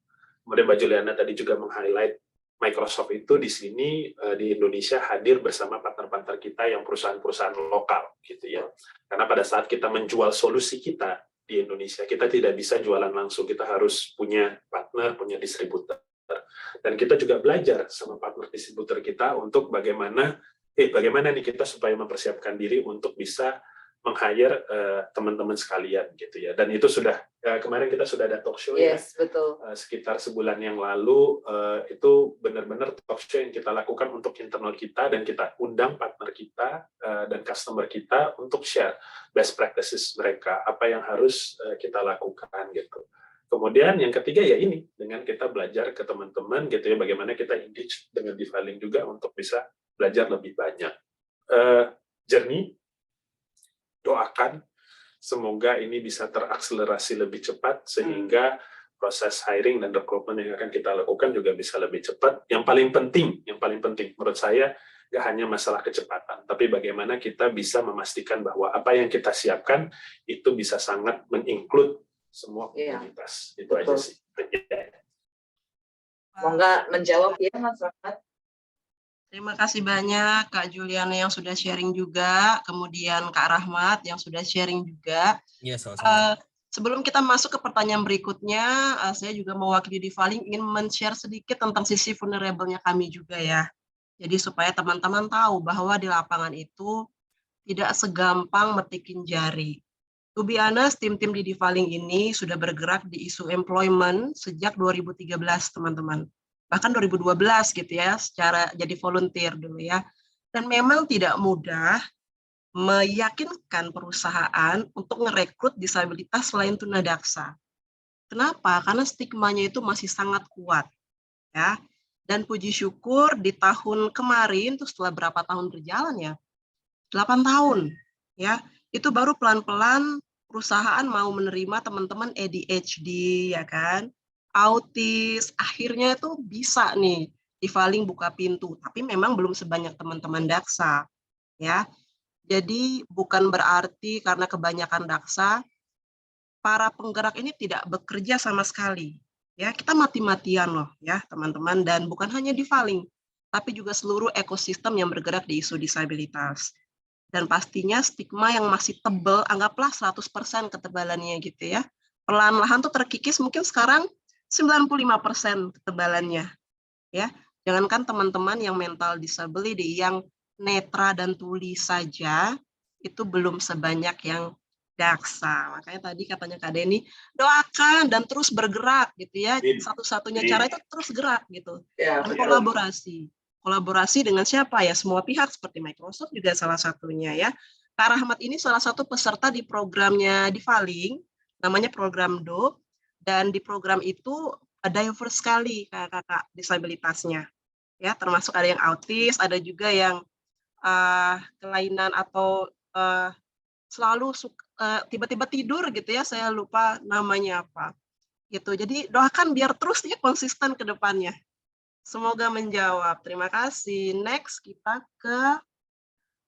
Kemudian Mbak Juliana tadi juga meng-highlight Microsoft itu di sini di Indonesia hadir bersama partner-partner kita yang perusahaan-perusahaan lokal, gitu ya. Karena pada saat kita menjual solusi kita di Indonesia, kita tidak bisa jualan langsung, kita harus punya partner, punya distributor. Dan kita juga belajar sama partner distributor kita untuk bagaimana nih kita supaya mempersiapkan diri untuk bisa meng-hire teman-teman sekalian gitu ya. Dan itu sudah kemarin kita sudah ada talk show ya. Betul. Sekitar sebulan yang lalu itu benar-benar talk show yang kita lakukan untuk internal kita, dan kita undang partner kita dan customer kita untuk share best practices mereka, apa yang harus kita lakukan gitu. Kemudian yang ketiga ya ini, dengan kita belajar ke teman-teman gitu ya, bagaimana kita engage dengan D-Filing juga untuk bisa belajar lebih banyak. Journey, doakan semoga ini bisa terakselerasi lebih cepat sehingga proses hiring dan rekrutmen yang akan kita lakukan juga bisa lebih cepat. Yang paling penting menurut saya nggak hanya masalah kecepatan, tapi bagaimana kita bisa memastikan bahwa apa yang kita siapkan itu bisa sangat menginclude semua komunitas. Itu aja sih. Semoga menjawab ya Mas Rahmat. Terima kasih banyak Kak Juliana yang sudah sharing juga, kemudian Kak Rahmat yang sudah sharing juga. Iya, sama-sama. Sebelum kita masuk ke pertanyaan berikutnya, saya juga mewakili D-Filing ingin men-share sedikit tentang sisi vulnerable-nya kami juga ya. Jadi supaya teman-teman tahu bahwa di lapangan itu tidak segampang metikin jari. To be honest, tim-tim di D-Filing ini sudah bergerak di isu employment sejak 2013, teman-teman. Bahkan 2012 gitu ya, secara jadi volunteer dulu ya. Dan memang tidak mudah meyakinkan perusahaan untuk merekrut disabilitas selain tunadaksa. Kenapa? Karena stigmanya itu masih sangat kuat. Ya. Dan puji syukur di tahun kemarin, itu setelah berapa tahun berjalan ya, 8 tahun. Ya, itu baru pelan-pelan perusahaan mau menerima teman-teman ADHD, ya kan, autis, akhirnya itu bisa nih D-Filing buka pintu, tapi memang belum sebanyak teman-teman daksa, ya. Jadi bukan berarti karena kebanyakan daksa, para penggerak ini tidak bekerja sama sekali, ya. Kita mati-matian loh, ya teman-teman, dan bukan hanya D-Filing, tapi juga seluruh ekosistem yang bergerak di isu disabilitas. Dan pastinya stigma yang masih tebal, anggaplah 100% ketebalannya gitu ya. Perlahan-lahan tuh terkikis, mungkin sekarang 95% ketebalannya. Ya, jangankan teman-teman yang mental disability, yang netra dan tuli saja, itu belum sebanyak yang jaksa. Makanya tadi katanya Kak Denny, doakan dan terus bergerak gitu ya. Satu-satunya cara itu terus gerak gitu. Ya, Dan kolaborasi. Kolaborasi dengan siapa ya? Semua pihak seperti Microsoft juga salah satunya ya. Kak Rahmat ini salah satu peserta di programnya di Valing, namanya program DO, dan di program itu diverse sekali kakak disabilitasnya. Ya, termasuk ada yang autis, ada juga yang kelainan atau selalu tiba-tiba tidur gitu ya, saya lupa namanya apa. Gitu. Jadi doakan biar terus dia konsisten ke depannya. Semoga menjawab. Terima kasih. Next kita ke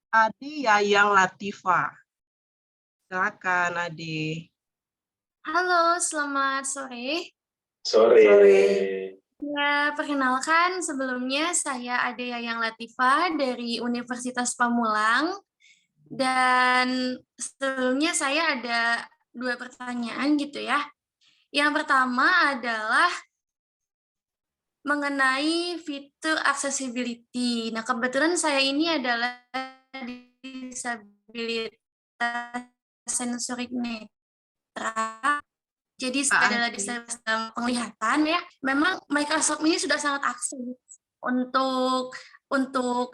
Adi Yayang Latifa. Silakan Adi. Halo, selamat sore. Sore. Ya, perkenalkan sebelumnya saya Ade Yayang Latifa dari Universitas Pamulang. Dan sebelumnya saya ada 2 pertanyaan gitu ya. Yang pertama adalah mengenai fitur accessibility. Nah, kebetulan saya ini adalah disabilitas sensorik netra. Jadi saya adalah disabilitas dalam penglihatan ya. Memang Microsoft ini sudah sangat akses untuk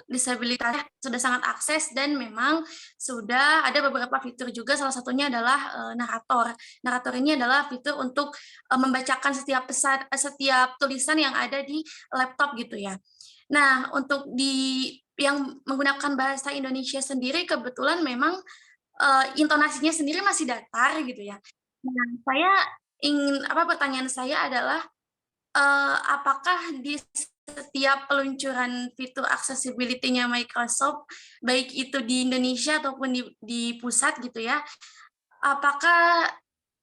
disabilitas sudah sangat akses dan memang sudah ada beberapa fitur juga, salah satunya adalah narator. Narator ini adalah fitur untuk membacakan setiap pesan, setiap tulisan yang ada di laptop gitu ya. Nah, untuk yang menggunakan bahasa Indonesia sendiri kebetulan memang intonasinya sendiri masih datar gitu ya. Nah, pertanyaan saya adalah apakah di setiap peluncuran fitur accessibility-nya Microsoft, baik itu di Indonesia ataupun di pusat gitu ya, apakah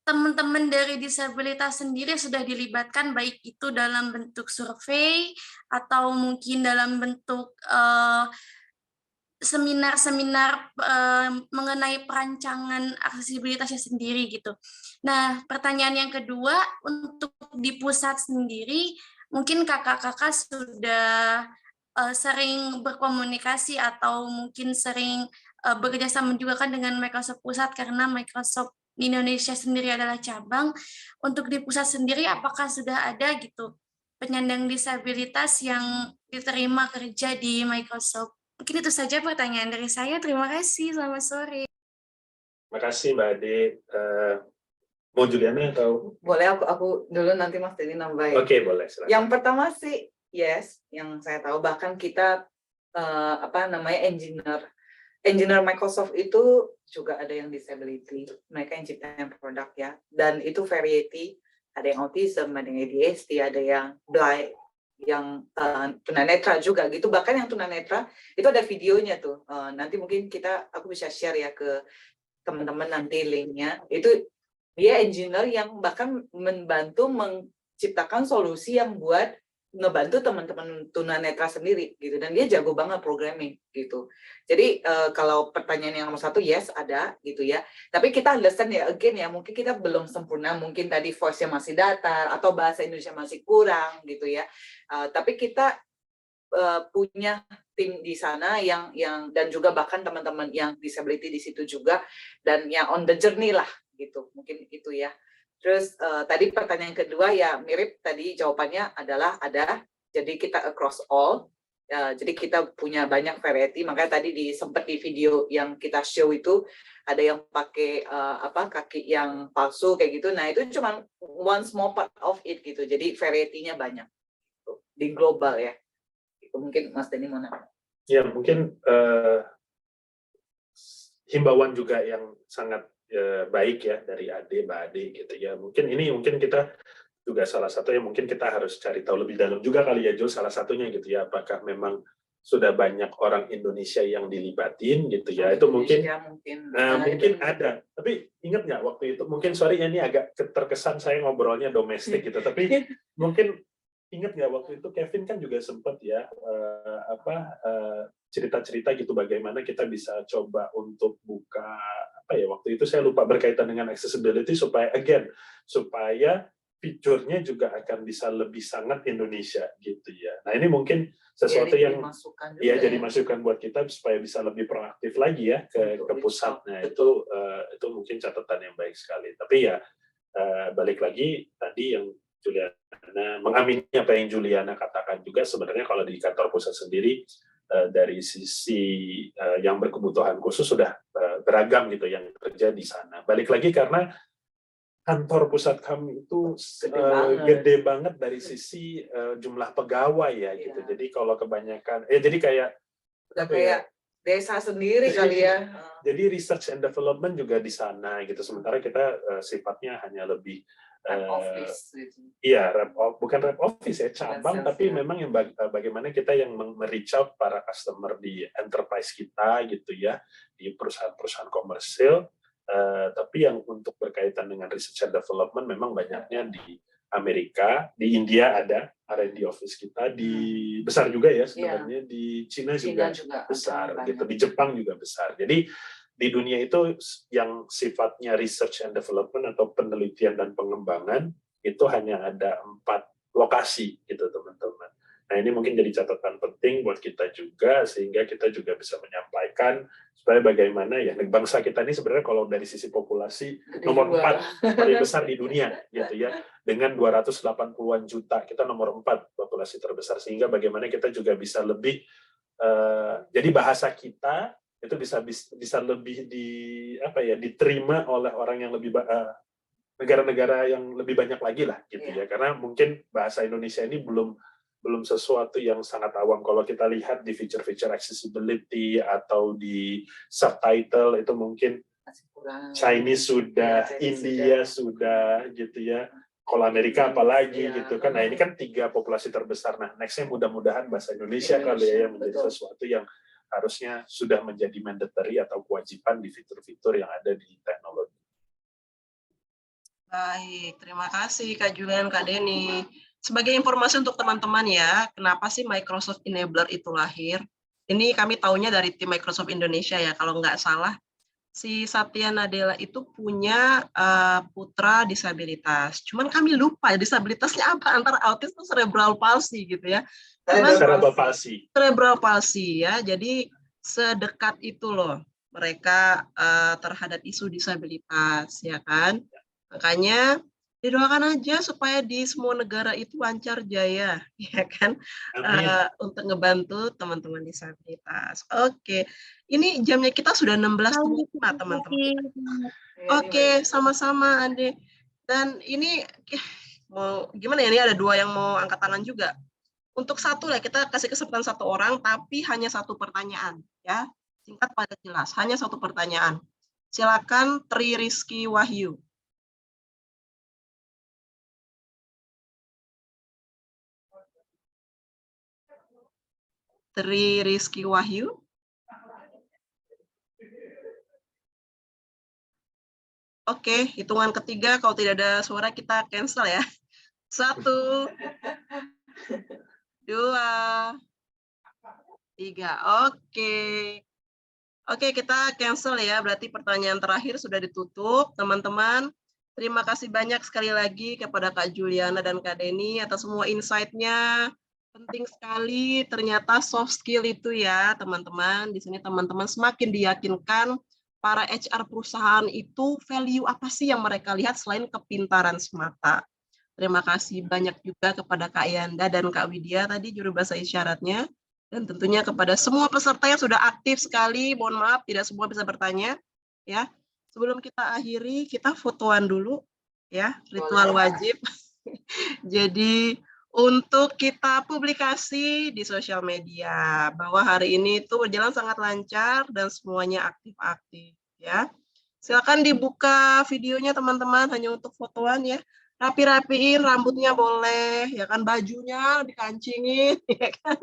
teman-teman dari disabilitas sendiri sudah dilibatkan baik itu dalam bentuk survei atau mungkin dalam bentuk seminar-seminar mengenai perancangan aksesibilitasnya sendiri gitu. Nah, pertanyaan yang kedua, untuk di pusat sendiri, mungkin kakak-kakak sudah sering berkomunikasi atau mungkin sering bekerjasama juga kan dengan Microsoft Pusat, karena Microsoft di Indonesia sendiri adalah cabang. Untuk di pusat sendiri, apakah sudah ada gitu penyandang disabilitas yang diterima kerja di Microsoft? Mungkin itu saja pertanyaan dari saya. Terima kasih. Selamat sore. Terima kasih Mbak Ade. Mau Juliana atau? Boleh aku dulu, nanti Mas Denny nambahin. Oke, boleh. Silakan. Yang pertama sih yes, yang saya tahu bahkan kita engineer Microsoft itu juga ada yang disability, mereka yang ciptain produk ya, dan itu variety, ada yang autism, ada yang ADHD, ada yang blind, yang tunanetra juga gitu. Bahkan yang tunanetra itu ada videonya tuh. Nanti mungkin aku bisa share ya ke teman-teman nanti linknya. Itu dia engineer yang bahkan membantu menciptakan solusi yang buat ngebantu teman-teman tunanetra sendiri gitu, dan dia jago banget programming gitu. Jadi kalau pertanyaan yang nomor 1 yes ada gitu ya, tapi kita understand ya, again ya, mungkin kita belum sempurna, mungkin tadi voice-nya masih datar atau bahasa Indonesia masih kurang gitu ya, tapi kita punya tim di sana yang dan juga bahkan teman-teman yang disability di situ juga, dan yang on the journey lah gitu, mungkin itu ya. Terus tadi pertanyaan kedua ya mirip tadi, jawabannya adalah ada. Jadi kita across all. Jadi kita punya banyak variety. Makanya tadi sempat di video yang kita show itu ada yang pakai kaki yang palsu kayak gitu. Nah itu cuma one small part of it gitu. Jadi variety-nya banyak di global ya. Itu mungkin Mas Denny mau nanya. Ya mungkin himbauan juga yang sangat baik ya dari Mbak Ade gitu ya. Mungkin kita juga salah satu yang mungkin kita harus cari tahu lebih dalam juga kali ya, Jul, salah satunya gitu ya, apakah memang sudah banyak orang Indonesia yang dilibatin gitu ya. Itu mungkin ada. Tapi ingat nggak waktu itu, mungkin sorry ya ini agak terkesan saya ngobrolnya domestik gitu, tapi mungkin ingat nggak waktu itu Kevin kan juga sempat ya cerita-cerita gitu bagaimana kita bisa coba untuk buka waktu itu saya lupa, berkaitan dengan accessibility supaya fiturnya juga akan bisa lebih sangat Indonesia gitu ya. Nah ini mungkin sesuatu yang jadi masukan buat kita supaya bisa lebih proaktif lagi ya ke pusatnya. Itu mungkin catatan yang baik sekali. Tapi ya balik lagi tadi yang Juliana mengamini apa yang Juliana katakan juga, sebenarnya kalau di kantor pusat sendiri dari sisi yang berkebutuhan khusus sudah beragam gitu yang kerja di sana. Balik lagi karena kantor pusat kami itu gede banget dari sisi jumlah pegawai ya gitu. Jadi kalau kebanyakan jadi kayak desa sendiri kali ya. Jadi research and development juga di sana gitu. Sementara kita sifatnya hanya lebih bukan rep office ya, cabang, tapi memang yang bagaimana kita yang reach out para customer di enterprise kita gitu ya, di perusahaan-perusahaan komersil. Tapi yang untuk berkaitan dengan research and development memang banyaknya di Amerika, di India ada R&D office kita, di besar juga ya sebenarnya, di Cina juga besar gitu, di Jepang juga besar. Jadi di dunia itu yang sifatnya research and development atau penelitian dan pengembangan itu hanya ada 4 lokasi gitu teman-teman. Nah ini mungkin jadi catatan penting buat kita juga, sehingga kita juga bisa menyampaikan supaya bagaimana ya bangsa kita ini sebenarnya kalau dari sisi populasi nomor 4 paling besar di dunia gitu ya, dengan 280-an juta kita nomor 4 populasi terbesar, sehingga bagaimana kita juga bisa lebih jadi bahasa kita itu bisa lebih diterima oleh orang yang lebih negara-negara yang lebih banyak lagi lah gitu ya, karena mungkin bahasa Indonesia ini belum sesuatu yang sangat awam. Kalau kita lihat di feature-feature accessibility atau di subtitle itu mungkin Chinese sudah, India sudah gitu ya. Kalau Amerika apalagi gitu kan. Nah ini kan 3 populasi terbesar. Nah nextnya mudah-mudahan bahasa Indonesia kali ya yang menjadi sesuatu yang harusnya sudah menjadi mandatory atau kewajiban di fitur-fitur yang ada di teknologi. Baik, terima kasih Kak Julian, Kak Denny. Sebagai informasi untuk teman-teman ya, kenapa sih Microsoft Enabler itu lahir? Ini kami taunya dari tim Microsoft Indonesia ya, kalau nggak salah. Si Satya Nadella itu punya putra disabilitas. Cuman kami lupa disabilitasnya apa, antara autis atau cerebral palsy gitu ya. Cerebral palsy ya. Jadi sedekat itu loh mereka terhadap isu disabilitas ya kan. Makanya didoakan aja supaya di semua negara itu lancar jaya, ya kan, untuk ngebantu teman-teman disabilitas. Oke, ini jamnya kita sudah 16.05 teman-teman. Oke, sama-sama Ade. Dan ini mau gimana ya? Ini ada 2 yang mau angkat tangan juga. Untuk satu lah kita kasih kesempatan 1 orang, tapi hanya 1 pertanyaan, ya. Singkat padat jelas, hanya 1 pertanyaan. Silakan Tri Rizky Wahyu. Tri Rizky Wahyu. Oke, hitungan ketiga kalau tidak ada suara kita cancel ya. 1, 2, 3. Oke, kita cancel ya. Berarti pertanyaan terakhir sudah ditutup, teman-teman. Terima kasih banyak sekali lagi kepada Kak Juliana dan Kak Denny atas semua insight-nya. Penting sekali ternyata soft skill itu ya teman-teman. Di sini teman-teman semakin diyakinkan para HR perusahaan itu value apa sih yang mereka lihat selain kepintaran semata. Terima kasih banyak juga kepada Kak Yanda dan Kak Widya tadi juru bahasa isyaratnya. Dan tentunya kepada semua peserta yang sudah aktif sekali. Mohon maaf tidak semua bisa bertanya. Ya, sebelum kita akhiri kita fotoan dulu ya, ritual wajib. Jadi untuk kita publikasi di sosial media bahwa hari ini itu berjalan sangat lancar dan semuanya aktif-aktif ya. Silakan dibuka videonya teman-teman, hanya untuk fotoan ya. Rapi-rapiin rambutnya boleh ya kan, bajunya dikancingin ya kan.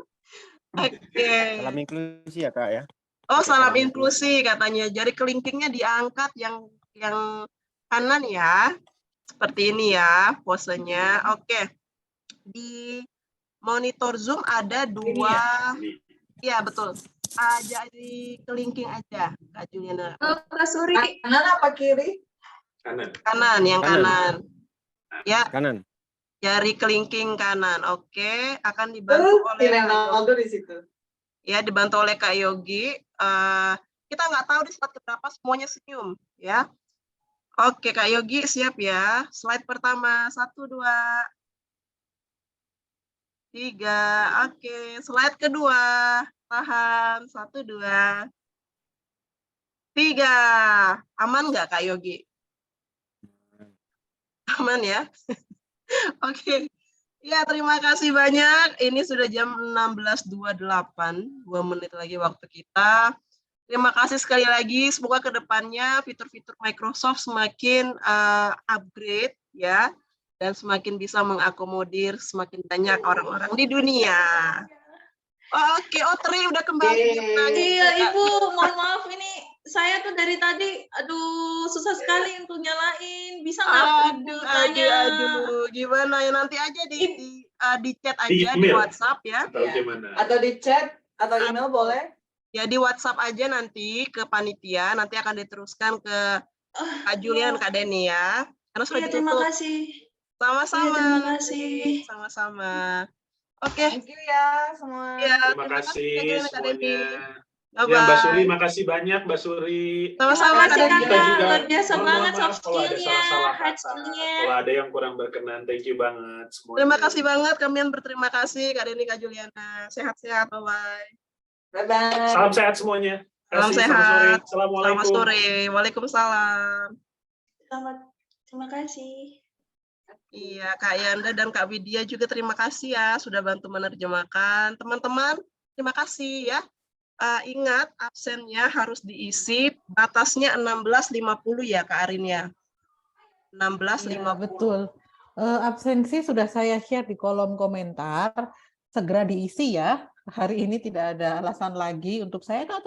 Oke. Salam inklusi ya Kak ya. Oh, salam inklusi katanya. Jari kelingkingnya diangkat yang kanan ya. Seperti ini ya posenya. Oke. Di monitor Zoom ada 2, ya betul. Jadi kelingking aja, Kak Juliana. Kak Suri, kanan apa kiri? Kanan. Kanan, yang kanan. Ya. Kanan. Jari kelingking kanan. Oke, akan dibantu oleh Kak Ronaldo di situ. Ya, dibantu oleh Kak Yogi. Kita nggak tahu di slide keberapa semuanya senyum, ya. Oke, Kak Yogi siap ya. Slide pertama, 1, 2, 3. Oke, slide kedua. Tahan, 1, 2, 3. Aman nggak Kak Yogi? Aman ya? Oke. Ya, terima kasih banyak. Ini sudah jam 16.28, 2 menit lagi waktu kita. Terima kasih sekali lagi. Semoga ke depannya fitur-fitur Microsoft semakin upgrade ya, dan semakin bisa mengakomodir semakin banyak orang-orang di dunia. Oke, Tri udah kembali. Iya, Ibu, mohon maaf ini saya tuh dari tadi, aduh, susah sekali untuk nyalain. Bisa nggak Ibu tanya? Aduh, gimana ya, nanti aja di chat aja di WhatsApp ya. Atau gimana? Atau di chat atau email boleh? Ya di WhatsApp aja nanti ke panitia, nanti akan diteruskan ke Kak Julian, Kak Denny ya. Karena sudah ditutup. Terima kasih. Sama-sama. Terima kasih. Sama-sama. Oke. Thank you ya semua. Ya, Terima kasih semuanya. Bye Ya, Mbak Suri, makasih banyak Mbak Suri. Sama-sama, Kak Denny. Kita juga Luar biasa banget maaf soft kalau ada skill-nya, salah-salah hard kata. skill-nya. Kalau ada yang kurang berkenan, thank you banget semuanya. Terima kasih banget, kalian berterima kasih Kak Denny, Kak Juliana. Sehat-sehat, bye-bye. Bye-bye. Salam sehat semuanya. Salam Kasih, selamat sore. sehat. Assalamualaikum. Selamat sore. Waalaikumsalam. Terima kasih. Iya, Kak Yanda dan Kak Widya juga terima kasih ya sudah bantu menerjemahkan. Teman-teman, terima kasih ya. Ingat absennya harus diisi, batasnya 16.50 ya Kak Arin ya. 16.50. Ya, betul. Absensi sudah saya share di kolom komentar. Segera diisi ya. Hari ini tidak ada alasan lagi untuk saya nggak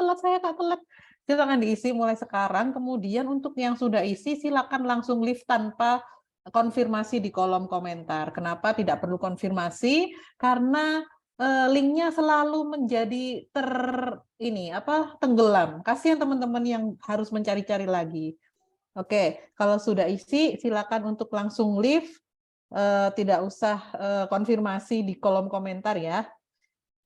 telat. Silakan diisi mulai sekarang. Kemudian untuk yang sudah isi silakan langsung leave tanpa konfirmasi di kolom komentar. Kenapa tidak perlu konfirmasi? Karena linknya selalu menjadi tenggelam. Kasihan teman-teman yang harus mencari-cari lagi. Oke, kalau sudah isi silakan untuk langsung leave, tidak usah konfirmasi di kolom komentar ya.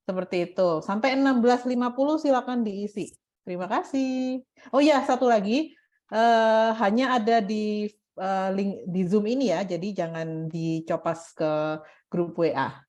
Seperti itu. Sampai 16.50 silakan diisi. Terima kasih. Oh ya, satu lagi, hanya ada di link di Zoom ini ya, jadi jangan dicopas ke grup WA.